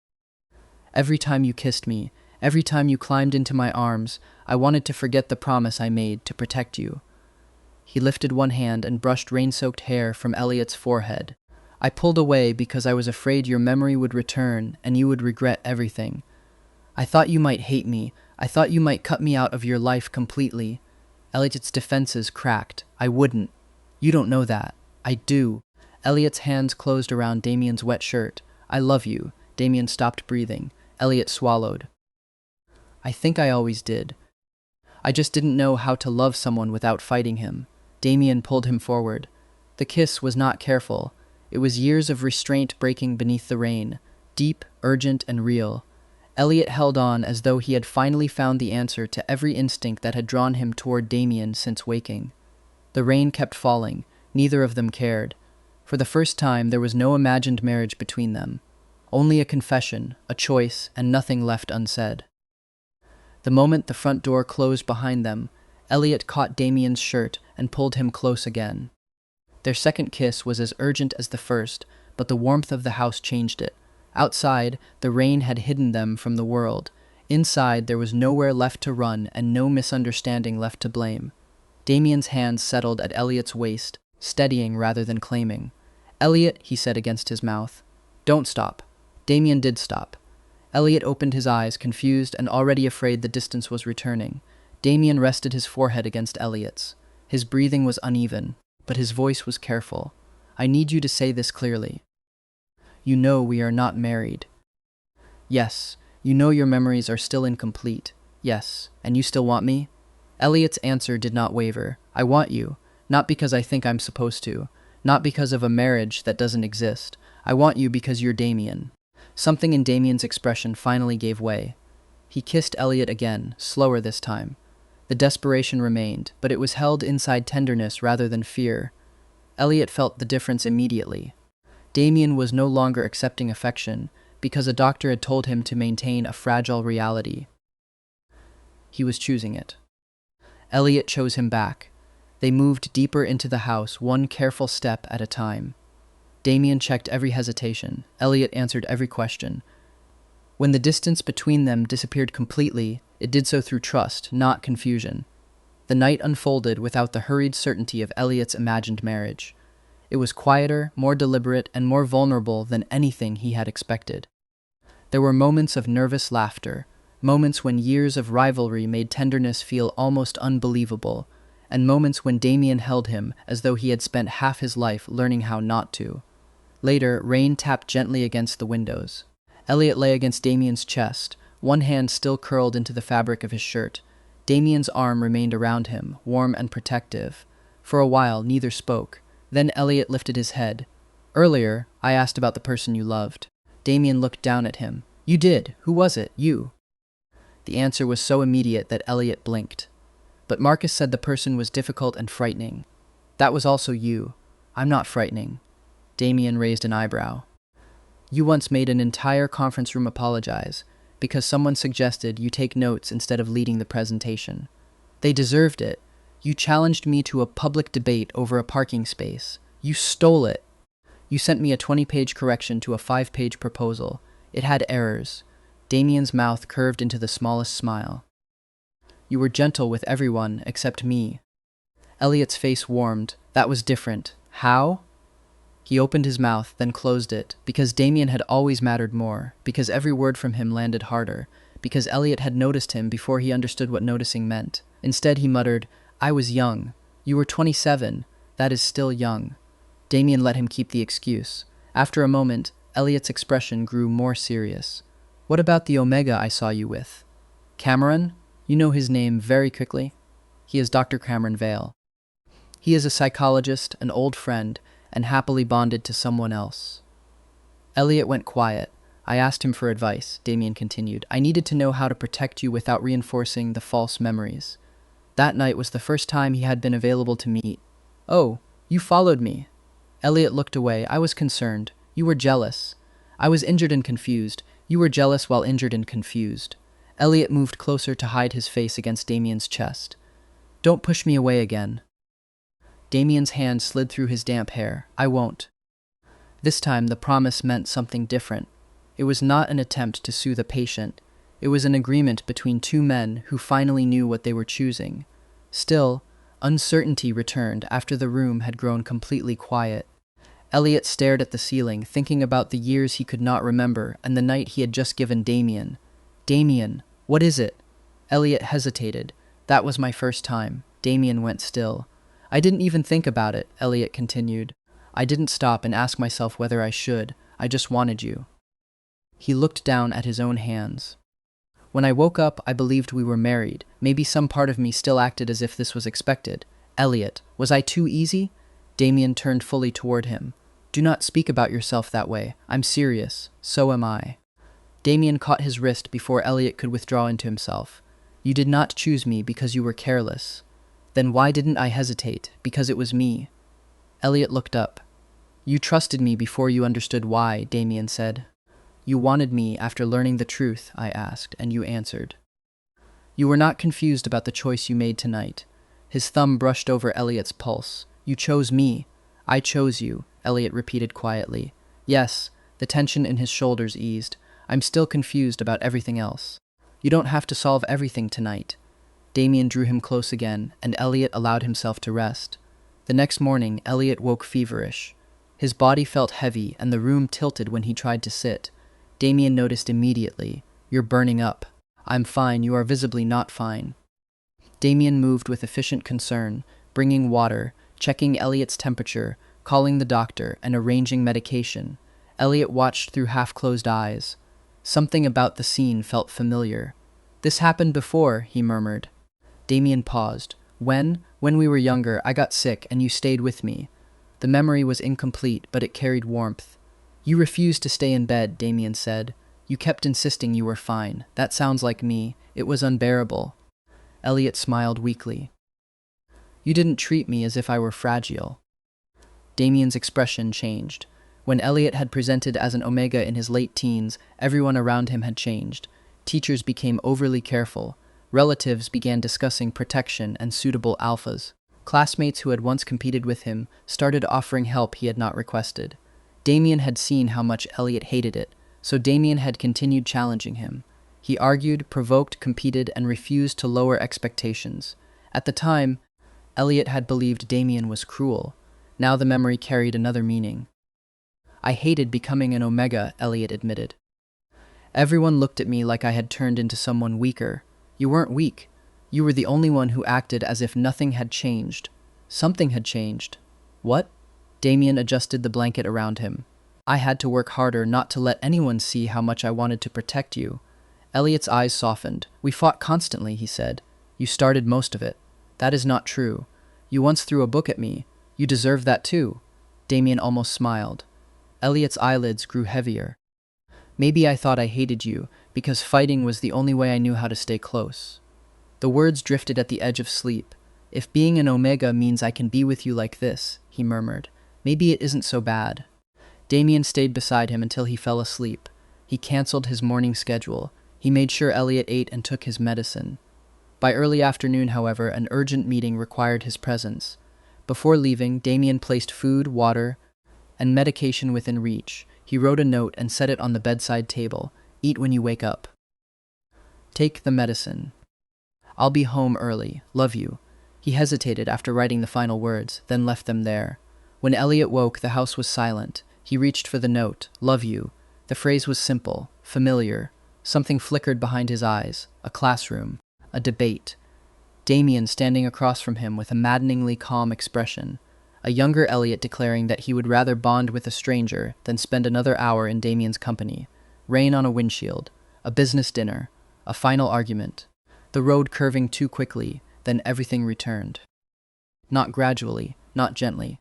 "Every time you kissed me, every time you climbed into my arms, I wanted to forget the promise I made to protect you." He lifted one hand and brushed rain-soaked hair from Elliot's forehead. "I pulled away because I was afraid your memory would return and you would regret everything. I thought you might hate me. I thought you might cut me out of your life completely." Elliot's defenses cracked. "I wouldn't. You don't know that. I do." Elliot's hands closed around Damien's wet shirt. "I love you." Damien stopped breathing. Elliot swallowed. "I think I always did. I just didn't know how to love someone without fighting him." Damien pulled him forward. The kiss was not careful. It was years of restraint breaking beneath the rain, deep, urgent, and real. Elliot held on as though he had finally found the answer to every instinct that had drawn him toward Damien since waking. The rain kept falling. Neither of them cared. For the first time, there was no imagined marriage between them. Only a confession, a choice, and nothing left unsaid. The moment the front door closed behind them, Elliot caught Damien's shirt and pulled him close again. Their second kiss was as urgent as the first, but the warmth of the house changed it. Outside, the rain had hidden them from the world. Inside, there was nowhere left to run and no misunderstanding left to blame. Damien's hands settled at Elliot's waist, steadying rather than claiming. "Elliot," he said against his mouth. "Don't stop." Damien did stop. Elliot opened his eyes, confused and already afraid the distance was returning. Damien rested his forehead against Elliot's. His breathing was uneven, but his voice was careful. "I need you to say this clearly. You know we are not married." "Yes. You know your memories are still incomplete." "Yes. And you still want me?" Elliot's answer did not waver. "I want you. Not because I think I'm supposed to. Not because of a marriage that doesn't exist. I want you because you're Damien." Something in Damien's expression finally gave way. He kissed Elliot again, slower this time. The desperation remained, but it was held inside tenderness rather than fear. Elliot felt the difference immediately. Damien was no longer accepting affection because a doctor had told him to maintain a fragile reality. He was choosing it. Elliot chose him back. They moved deeper into the house, one careful step at a time. Damien checked every hesitation. Elliot answered every question. When the distance between them disappeared completely, it did so through trust, not confusion. The night unfolded without the hurried certainty of Elliot's imagined marriage. It was quieter, more deliberate, and more vulnerable than anything he had expected. There were moments of nervous laughter, moments when years of rivalry made tenderness feel almost unbelievable, and moments when Damien held him as though he had spent half his life learning how not to. Later, rain tapped gently against the windows. Elliot lay against Damien's chest, one hand still curled into the fabric of his shirt. Damien's arm remained around him, warm and protective. For a while, neither spoke. Then Elliot lifted his head. "Earlier, I asked about the person you loved." Damien looked down at him. "You did. Who was it? You?" The answer was so immediate that Elliot blinked. "But Marcus said the person was difficult and frightening." "That was also you." "I'm not frightening." Damien raised an eyebrow. "You once made an entire conference room apologize because someone suggested you take notes instead of leading the presentation. They deserved it. You challenged me to a public debate over a parking space. You stole it. You sent me a 20-page correction to a 5-page proposal. It had errors." Damien's mouth curved into the smallest smile. "You were gentle with everyone except me." Elliot's face warmed. That was different. How? He opened his mouth, then closed it, because Damien had always mattered more, because every word from him landed harder, because Elliot had noticed him before he understood what noticing meant. Instead, he muttered, "I was young. You were 27. That is still young." Damien let him keep the excuse. After a moment, Elliot's expression grew more serious. "What about the Omega I saw you with?" "Cameron? You know his name very quickly?" "He is Dr. Cameron Vale. He is a psychologist, an old friend, and happily bonded to someone else." Elliot went quiet. "I asked him for advice," Damien continued. "I needed to know how to protect you without reinforcing the false memories. That night was the first time he had been available to meet." "Oh, you followed me." Elliot looked away. "I was concerned. You were jealous. I was injured and confused. You were jealous while injured and confused." Elliot moved closer to hide his face against Damien's chest. "Don't push me away again." Damien's hand slid through his damp hair. "I won't." This time, the promise meant something different. It was not an attempt to soothe a patient. It was an agreement between two men who finally knew what they were choosing. Still, uncertainty returned after the room had grown completely quiet. Elliot stared at the ceiling, thinking about the years he could not remember and the night he had just given Damien. "Damien, what is it?" Elliot hesitated. "That was my first time." Damien went still. "I didn't even think about it," Elliot continued. "I didn't stop and ask myself whether I should. I just wanted you." He looked down at his own hands. "When I woke up, I believed we were married. Maybe some part of me still acted as if this was expected." "Elliot, was I too easy?" Damien turned fully toward him. "Do not speak about yourself that way. I'm serious. So am I." Damien caught his wrist before Elliot could withdraw into himself. "You did not choose me because you were careless." "Then why didn't I hesitate? Because it was me." Elliot looked up. "You trusted me before you understood why," Damien said. "You wanted me after learning the truth," I asked, and you answered. "You were not confused about the choice you made tonight." His thumb brushed over Elliot's pulse. "You chose me." "I chose you," Elliot repeated quietly. "Yes," the tension in his shoulders eased. "I'm still confused about everything else." "You don't have to solve everything tonight." Damien drew him close again, and Elliot allowed himself to rest. The next morning, Elliot woke feverish. His body felt heavy, and the room tilted when he tried to sit. Damien noticed immediately. "You're burning up." "I'm fine. You are visibly not fine." Damien moved with efficient concern, bringing water, checking Elliot's temperature, calling the doctor, and arranging medication. Elliot watched through half-closed eyes. Something about the scene felt familiar. "This happened before," he murmured. Damien paused. When we were younger, I got sick and you stayed with me." The memory was incomplete, but it carried warmth. "You refused to stay in bed," Damien said. "You kept insisting you were fine. That sounds like me. It was unbearable." Elliot smiled weakly. "You didn't treat me as if I were fragile." Damien's expression changed. When Elliot had presented as an Omega in his late teens, everyone around him had changed. Teachers became overly careful. Relatives began discussing protection and suitable alphas. Classmates who had once competed with him started offering help he had not requested. Damien had seen how much Elliot hated it, so Damien had continued challenging him. He argued, provoked, competed, and refused to lower expectations. At the time, Elliot had believed Damien was cruel. Now the memory carried another meaning. I hated becoming an Omega, Elliot admitted. Everyone looked at me like I had turned into someone weaker. You weren't weak. You were the only one who acted as if nothing had changed. Something had changed. What? Damien adjusted the blanket around him. I had to work harder not to let anyone see how much I wanted to protect you. Elliot's eyes softened. We fought constantly, he said. You started most of it. That is not true. You once threw a book at me. You deserve that too. Damien almost smiled. Elliot's eyelids grew heavier. Maybe I thought I hated you, because fighting was the only way I knew how to stay close. The words drifted at the edge of sleep. If being an Omega means I can be with you like this, he murmured, maybe it isn't so bad. Damien stayed beside him until he fell asleep. He canceled his morning schedule. He made sure Elliot ate and took his medicine. By early afternoon, however, an urgent meeting required his presence. Before leaving, Damien placed food, water, and medication within reach. He wrote a note and set it on the bedside table. Eat when you wake up. Take the medicine. I'll be home early. Love you. He hesitated after writing the final words, then left them there. When Elliot woke, the house was silent. He reached for the note. Love you. The phrase was simple, familiar. Something flickered behind his eyes. A classroom. A debate. Damien standing across from him with a maddeningly calm expression. A younger Elliot declaring that he would rather bond with a stranger than spend another hour in Damien's company. Rain on a windshield. A business dinner. A final argument. The road curving too quickly, then everything returned. Not gradually, not gently.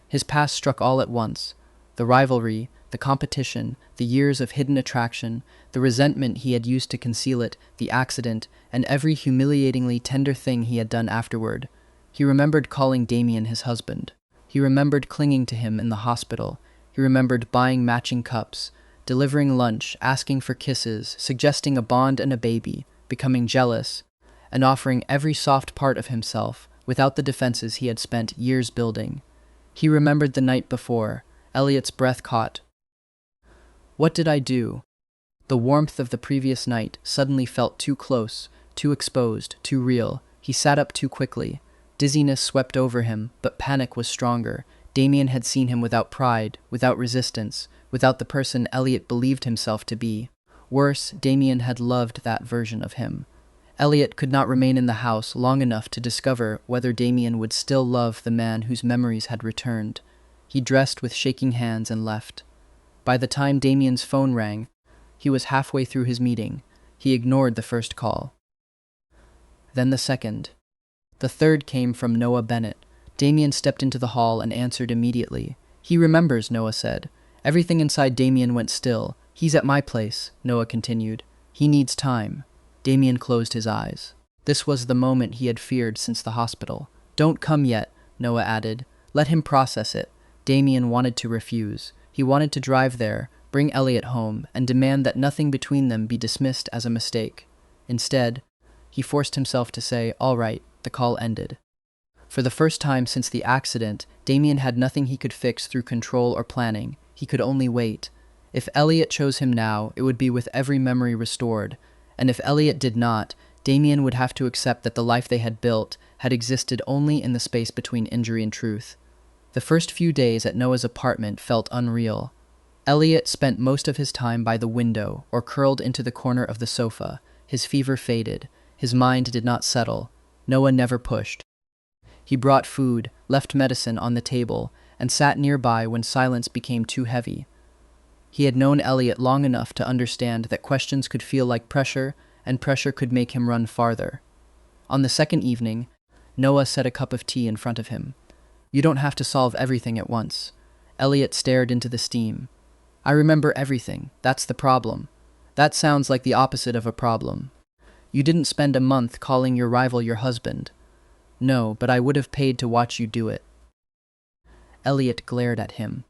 His past struck all at once. The rivalry, the competition, the years of hidden attraction, the resentment he had used to conceal it, the accident, and every humiliatingly tender thing he had done afterward. He remembered calling Damien his husband. He remembered clinging to him in the hospital. He remembered buying matching cups, delivering lunch, asking for kisses, suggesting a bond and a baby, becoming jealous, and offering every soft part of himself without the defenses he had spent years building. He remembered the night before. Elliot's breath caught. What did I do? The warmth of the previous night suddenly felt too close, too exposed, too real. He sat up too quickly. Dizziness swept over him, but panic was stronger. Damien had seen him without pride, without resistance, without the person Elliot believed himself to be. Worse, Damien had loved that version of him. Elliot could not remain in the house long enough to discover whether Damien would still love the man whose memories had returned. He dressed with shaking hands and left. By the time Damien's phone rang, he was halfway through his meeting. He ignored the first call. Then the second. The third came from Noah Bennett. Damien stepped into the hall and answered immediately. He remembers, Noah said. Everything inside Damien went still. He's at my place, Noah continued. He needs time. Damien closed his eyes. This was the moment he had feared since the hospital. Don't come yet, Noah added. Let him process it. Damien wanted to refuse. He wanted to drive there, bring Elliot home, and demand that nothing between them be dismissed as a mistake. Instead, he forced himself to say, all right. The call ended. For the first time since the accident, Damien had nothing he could fix through control or planning. He could only wait. If Elliot chose him now, it would be with every memory restored. And if Elliot did not, Damien would have to accept that the life they had built had existed only in the space between injury and truth. The first few days at Noah's apartment felt unreal. Elliot spent most of his time by the window or curled into the corner of the sofa. His fever faded. His mind did not settle. Noah never pushed. He brought food, left medicine on the table, and sat nearby when silence became too heavy. He had known Elliot long enough to understand that questions could feel like pressure, and pressure could make him run farther. On the second evening, Noah set a cup of tea in front of him. You don't have to solve everything at once. Elliot stared into the steam. I remember everything. That's the problem. That sounds like the opposite of a problem. You didn't spend a month calling your rival your husband. No, but I would have paid to watch you do it. Elliot glared at him.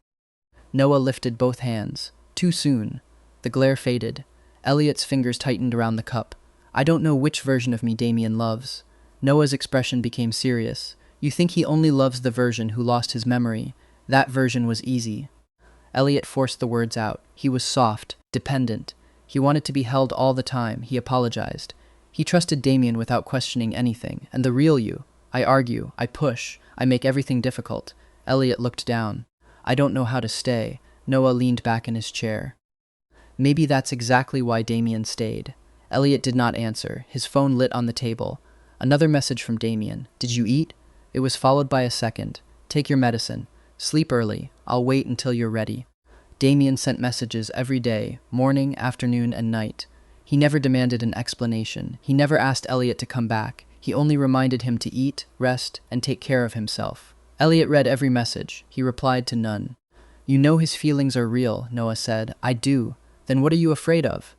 Noah lifted both hands. Too soon. The glare faded. Elliot's fingers tightened around the cup. I don't know which version of me Damien loves. Noah's expression became serious. You think he only loves the version who lost his memory. That version was easy. Elliot forced the words out. He was soft, dependent. He wanted to be held all the time. He apologized. He trusted Damien without questioning anything. And the real you? I argue, I push, I make everything difficult. Elliot looked down. I don't know how to stay. Noah leaned back in his chair. Maybe that's exactly why Damien stayed. Elliot did not answer. His phone lit on the table. Another message from Damien. Did you eat? It was followed by a second. Take your medicine. Sleep early. I'll wait until you're ready. Damien sent messages every day, morning, afternoon, and night. He never demanded an explanation. He never asked Elliot to come back. He only reminded him to eat, rest, and take care of himself. Elliot read every message. He replied to none. You know his feelings are real, Noah said. I do. Then what are you afraid of?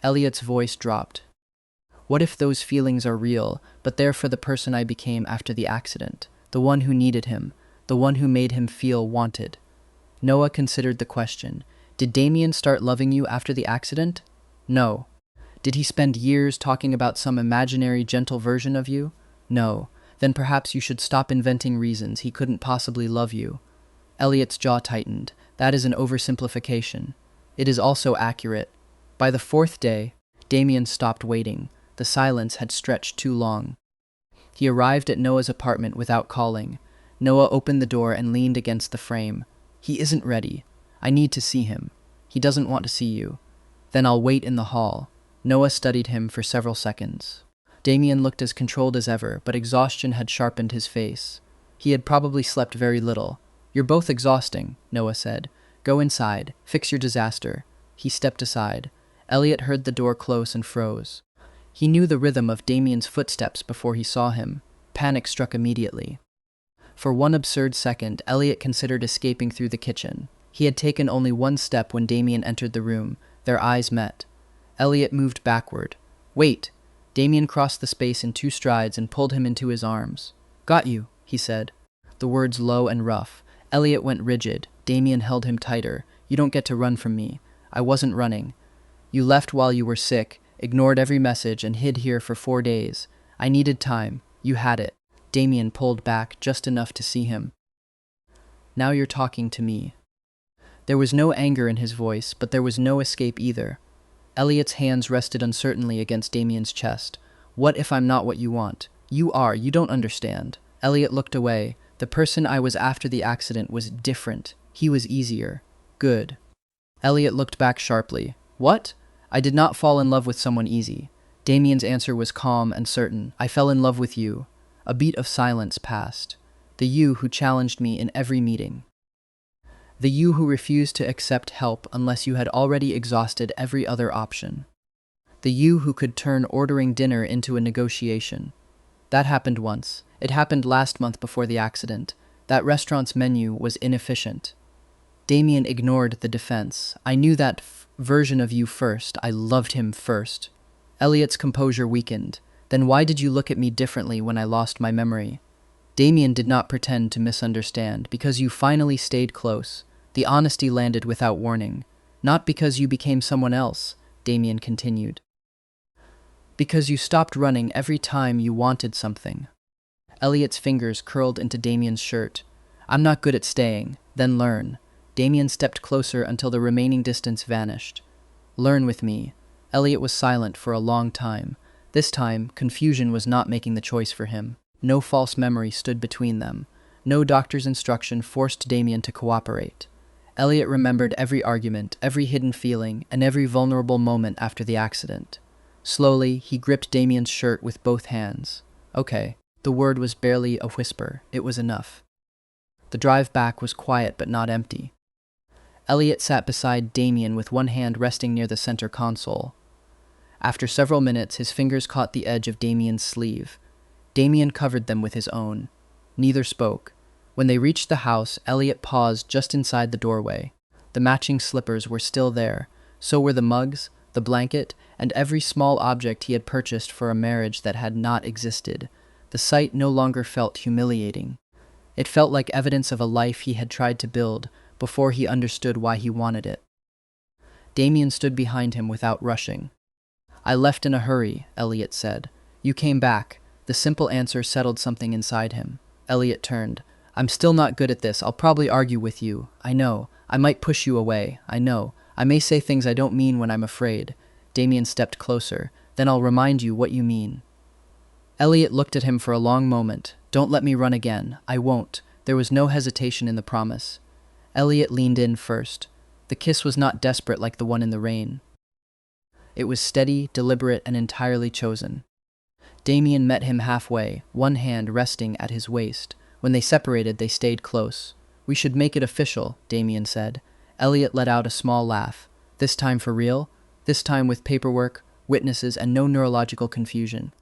Elliot's voice dropped. What if those feelings are real, but they're for the person I became after the accident, the one who needed him, the one who made him feel wanted? Noah considered the question. Did Damien start loving you after the accident? No. Did he spend years talking about some imaginary gentle version of you? No. Then perhaps you should stop inventing reasons he couldn't possibly love you. Elliot's jaw tightened. That is an oversimplification. It is also accurate. By the fourth day, Damien stopped waiting. The silence had stretched too long. He arrived at Noah's apartment without calling. Noah opened the door and leaned against the frame. He isn't ready. I need to see him. He doesn't want to see you. Then I'll wait in the hall. Noah studied him for several seconds. Damien looked as controlled as ever, but exhaustion had sharpened his face. He had probably slept very little. You're both exhausting, Noah said. Go inside. Fix your disaster. He stepped aside. Elliot heard the door close and froze. He knew the rhythm of Damien's footsteps before he saw him. Panic struck immediately. For one absurd second, Elliot considered escaping through the kitchen. He had taken only one step when Damien entered the room. Their eyes met. Elliot moved backward. Wait! Damien crossed the space in 2 strides and pulled him into his arms. Got you, he said. The words low and rough. Elliot went rigid. Damien held him tighter. You don't get to run from me. I wasn't running. You left while you were sick, ignored every message, and hid here for 4 days. I needed time. You had it. Damien pulled back just enough to see him. Now you're talking to me. There was no anger in his voice, but there was no escape either. Elliot's hands rested uncertainly against Damien's chest. What if I'm not what you want? You are. You don't understand. Elliot looked away. The person I was after the accident was different. He was easier. Good. Elliot looked back sharply. What? I did not fall in love with someone easy. Damien's answer was calm and certain. I fell in love with you. A beat of silence passed. The you who challenged me in every meeting. The you who refused to accept help unless you had already exhausted every other option. The you who could turn ordering dinner into a negotiation. That happened once. It happened last month before the accident. That restaurant's menu was inefficient. Damien ignored the defense. I knew that version of you first. I loved him first. Elliot's composure weakened. Then why did you look at me differently when I lost my memory? Damien did not pretend to misunderstand. Because you finally stayed close. The honesty landed without warning. Not because you became someone else, Damien continued. Because you stopped running every time you wanted something. Elliot's fingers curled into Damien's shirt. I'm not good at staying. Then learn. Damien stepped closer until the remaining distance vanished. Learn with me. Elliot was silent for a long time. This time, confusion was not making the choice for him. No false memory stood between them. No doctor's instruction forced Damien to cooperate. Elliot remembered every argument, every hidden feeling, and every vulnerable moment after the accident. Slowly, he gripped Damien's shirt with both hands. Okay. The word was barely a whisper. It was enough. The drive back was quiet but not empty. Elliot sat beside Damien with one hand resting near the center console. After several minutes, his fingers caught the edge of Damien's sleeve. Damien covered them with his own. Neither spoke. When they reached the house, Elliot paused just inside the doorway. The matching slippers were still there. So were the mugs, the blanket, and every small object he had purchased for a marriage that had not existed. The sight no longer felt humiliating. It felt like evidence of a life he had tried to build before he understood why he wanted it. Damien stood behind him without rushing. I left in a hurry, Elliot said. You came back. The simple answer settled something inside him. Elliot turned. I'm still not good at this. I'll probably argue with you. I know. I might push you away. I know. I may say things I don't mean when I'm afraid. Damien stepped closer. Then I'll remind you what you mean. Elliot looked at him for a long moment. Don't let me run again. I won't. There was no hesitation in the promise. Elliot leaned in first. The kiss was not desperate like the one in the rain. It was steady, deliberate, and entirely chosen. Damien met him halfway, one hand resting at his waist. When they separated, they stayed close. We should make it official, Damien said. Elliot let out a small laugh. This time for real? This time with paperwork, witnesses, and no neurological confusion.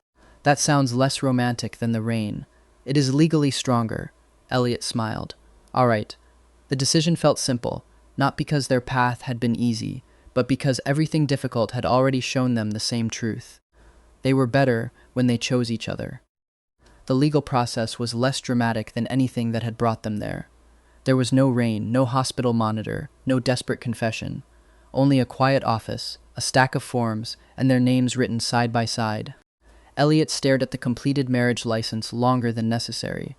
That sounds less romantic than the rain. It is legally stronger. Elliot smiled. All right. The decision felt simple, not because their path had been easy, but because everything difficult had already shown them the same truth. They were better when they chose each other. The legal process was less dramatic than anything that had brought them there. There was no rain, no hospital monitor, no desperate confession. Only a quiet office, a stack of forms, and their names written side by side. Elliot stared at the completed marriage license longer than necessary.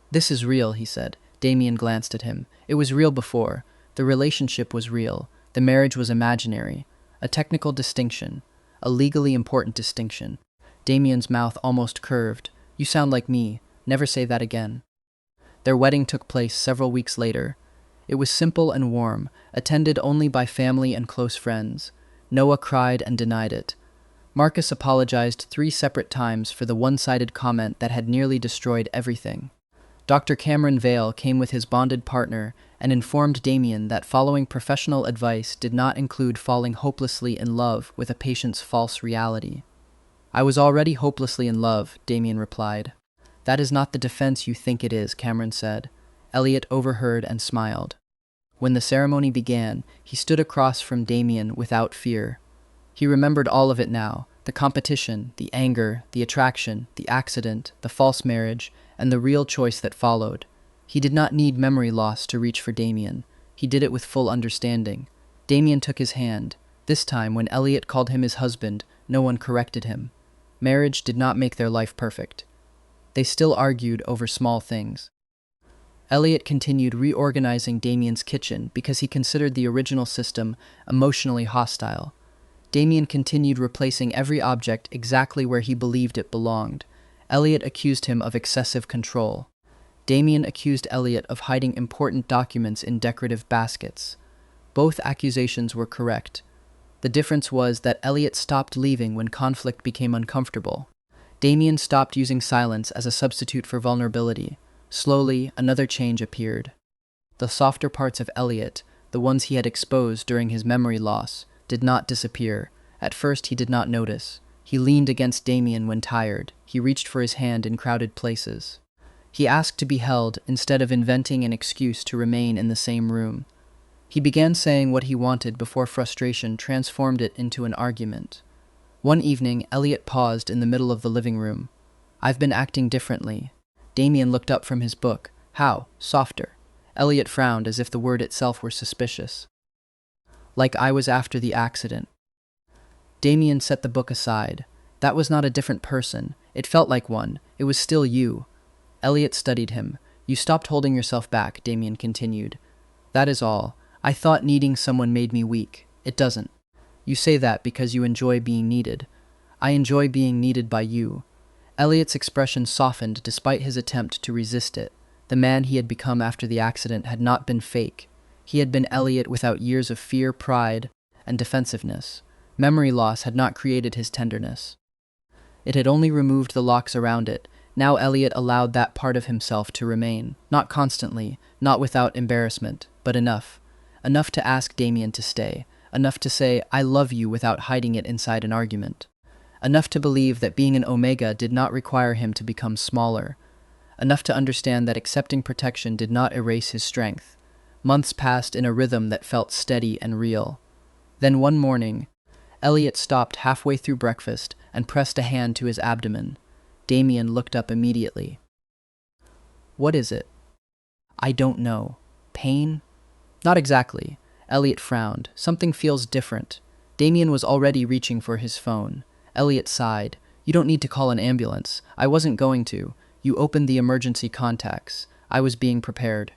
This is real, he said. Damien glanced at him. It was real before. The relationship was real. The marriage was imaginary. A technical distinction. A legally important distinction. Damien's mouth almost curved. You sound like me. Never say that again. Their wedding took place several weeks later. It was simple and warm, attended only by family and close friends. Noah cried and denied it. Marcus apologized 3 separate times for the one-sided comment that had nearly destroyed everything. Dr. Cameron Vale came with his bonded partner and informed Damien that following professional advice did not include falling hopelessly in love with a patient's false reality. I was already hopelessly in love, Damien replied. That is not the defense you think it is, Cameron said. Elliot overheard and smiled. When the ceremony began, he stood across from Damien without fear. He remembered all of it now, the competition, the anger, the attraction, the accident, the false marriage, and the real choice that followed. He did not need memory loss to reach for Damien. He did it with full understanding. Damien took his hand. This time, when Elliot called him his husband, no one corrected him. Marriage did not make their life perfect. They still argued over small things. Elliot continued reorganizing Damien's kitchen because he considered the original system emotionally hostile. Damien continued replacing every object exactly where he believed it belonged. Elliot accused him of excessive control. Damien accused Elliot of hiding important documents in decorative baskets. Both accusations were correct. The difference was that Elliot stopped leaving when conflict became uncomfortable. Damien stopped using silence as a substitute for vulnerability. Slowly, another change appeared. The softer parts of Elliot, the ones he had exposed during his memory loss, did not disappear. At first he did not notice. He leaned against Damien when tired. He reached for his hand in crowded places. He asked to be held instead of inventing an excuse to remain in the same room. He began saying what he wanted before frustration transformed it into an argument. One evening, Elliot paused in the middle of the living room. I've been acting differently. Damien looked up from his book. How? Softer. Elliot frowned as if the word itself were suspicious. Like I was after the accident. Damien set the book aside. That was not a different person. It felt like one. It was still you. Elliot studied him. You stopped holding yourself back, Damien continued. That is all. I thought needing someone made me weak. It doesn't. You say that because you enjoy being needed. I enjoy being needed by you. Elliot's expression softened despite his attempt to resist it. The man he had become after the accident had not been fake. He had been Elliot without years of fear, pride, and defensiveness. Memory loss had not created his tenderness. It had only removed the locks around it. Now Elliot allowed that part of himself to remain. Not constantly, not without embarrassment, but enough. Enough to ask Damien to stay. Enough to say, I love you without hiding it inside an argument. Enough to believe that being an Omega did not require him to become smaller. Enough to understand that accepting protection did not erase his strength. Months passed in a rhythm that felt steady and real. Then one morning, Elliot stopped halfway through breakfast and pressed a hand to his abdomen. Damien looked up immediately. What is it? I don't know. Pain? Not exactly. Elliot frowned. Something feels different. Damien was already reaching for his phone. Elliot sighed. You don't need to call an ambulance. I wasn't going to. You opened the emergency contacts. I was being prepared.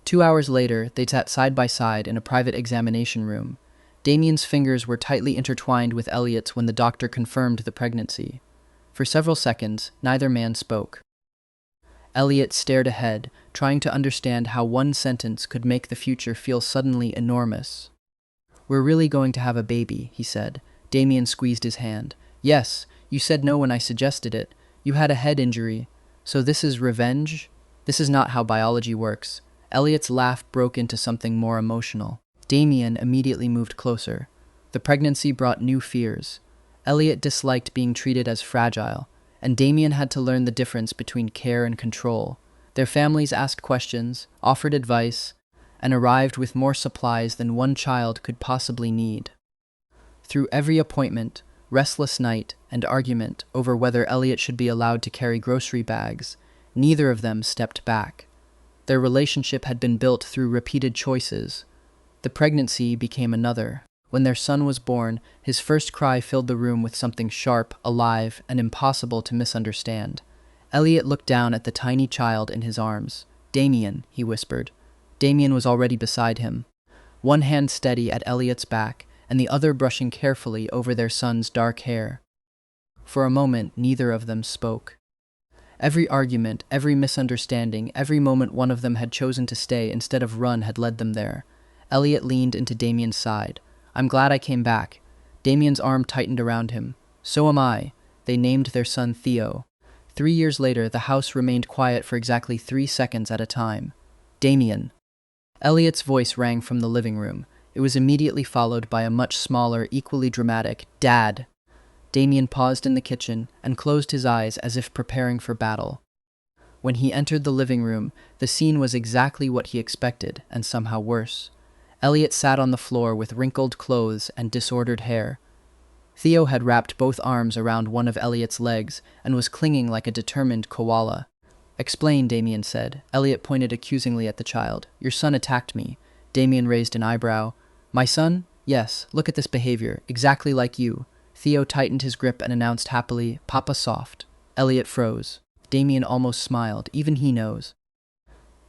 2 hours later, they sat side by side in a private examination room. Damien's fingers were tightly intertwined with Elliot's when the doctor confirmed the pregnancy. For several seconds, neither man spoke. Elliot stared ahead, trying to understand how one sentence could make the future feel suddenly enormous. "We're really going to have a baby," he said. Damien squeezed his hand. "Yes, you said no when I suggested it. You had a head injury. So this is revenge? This is not how biology works." Elliot's laugh broke into something more emotional. Damien immediately moved closer. The pregnancy brought new fears. Elliot disliked being treated as fragile, and Damien had to learn the difference between care and control. Their families asked questions, offered advice, and arrived with more supplies than one child could possibly need. Through every appointment, restless night, and argument over whether Elliot should be allowed to carry grocery bags, neither of them stepped back. Their relationship had been built through repeated choices. The pregnancy became another. When their son was born, his first cry filled the room with something sharp, alive, and impossible to misunderstand. Elliot looked down at the tiny child in his arms. "Damien," he whispered. Damien was already beside him, one hand steady at Elliot's back, and the other brushing carefully over their son's dark hair. For a moment, neither of them spoke. Every argument, every misunderstanding, every moment one of them had chosen to stay instead of run had led them there. Elliot leaned into Damien's side. "I'm glad I came back." Damien's arm tightened around him. "So am I." They named their son Theo. 3 years later, the house remained quiet for exactly 3 seconds at a time. "Damien." Elliot's voice rang from the living room. It was immediately followed by a much smaller, equally dramatic, "Dad." Damien paused in the kitchen and closed his eyes as if preparing for battle. When he entered the living room, the scene was exactly what he expected, and somehow worse. Elliot sat on the floor with wrinkled clothes and disordered hair. Theo had wrapped both arms around one of Elliot's legs and was clinging like a determined koala. "Explain," Damien said. Elliot pointed accusingly at the child. "Your son attacked me." Damien raised an eyebrow. "My son? Yes, look at this behavior, exactly like you." Theo tightened his grip and announced happily, "Papa soft." Elliot froze. Damien almost smiled. Even he knows.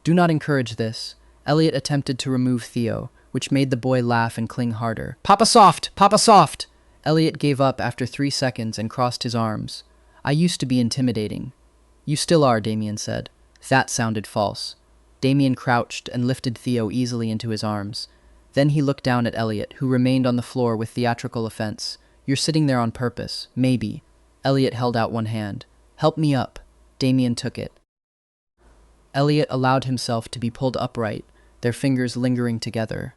"Do not encourage this." Elliot attempted to remove Theo, which made the boy laugh and cling harder. "Papa soft! Papa soft!" Elliot gave up after 3 seconds and crossed his arms. "I used to be intimidating." "You still are," Damien said. That sounded false. Damien crouched and lifted Theo easily into his arms. Then he looked down at Elliot, who remained on the floor with theatrical offense. "You're sitting there on purpose. Maybe." Elliot held out one hand. "Help me up." Damien took it. Elliot allowed himself to be pulled upright, their fingers lingering together.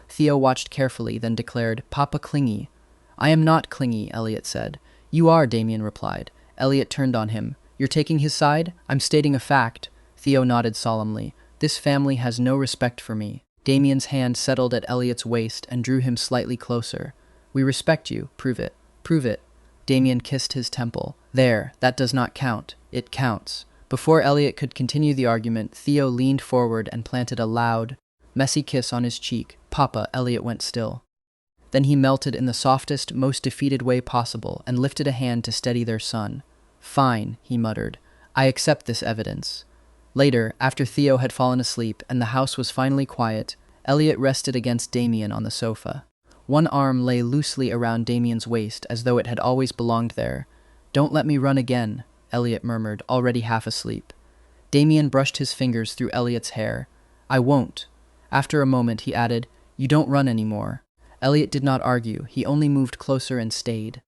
Theo watched carefully, then declared, "Papa clingy." "I am not clingy," Elliot said. "You are," Damien replied. Elliot turned on him. "You're taking his side? I'm stating a fact." Theo nodded solemnly. "This family has no respect for me." Damien's hand settled at Elliot's waist and drew him slightly closer. "We respect you. Prove it." "Prove it." Damien kissed his temple. "There, that does not count. It counts." Before Elliot could continue the argument, Theo leaned forward and planted a loud, messy kiss on his cheek. "Papa," Elliot went still. Then he melted in the softest, most defeated way possible and lifted a hand to steady their son. "Fine," he muttered. "I accept this evidence." Later, after Theo had fallen asleep and the house was finally quiet, Elliot rested against Damien on the sofa. One arm lay loosely around Damien's waist as though it had always belonged there. "Don't let me run again," Elliot murmured, already half asleep. Damien brushed his fingers through Elliot's hair. "I won't." After a moment, he added, "You don't run anymore." Elliot did not argue. He only moved closer and stayed.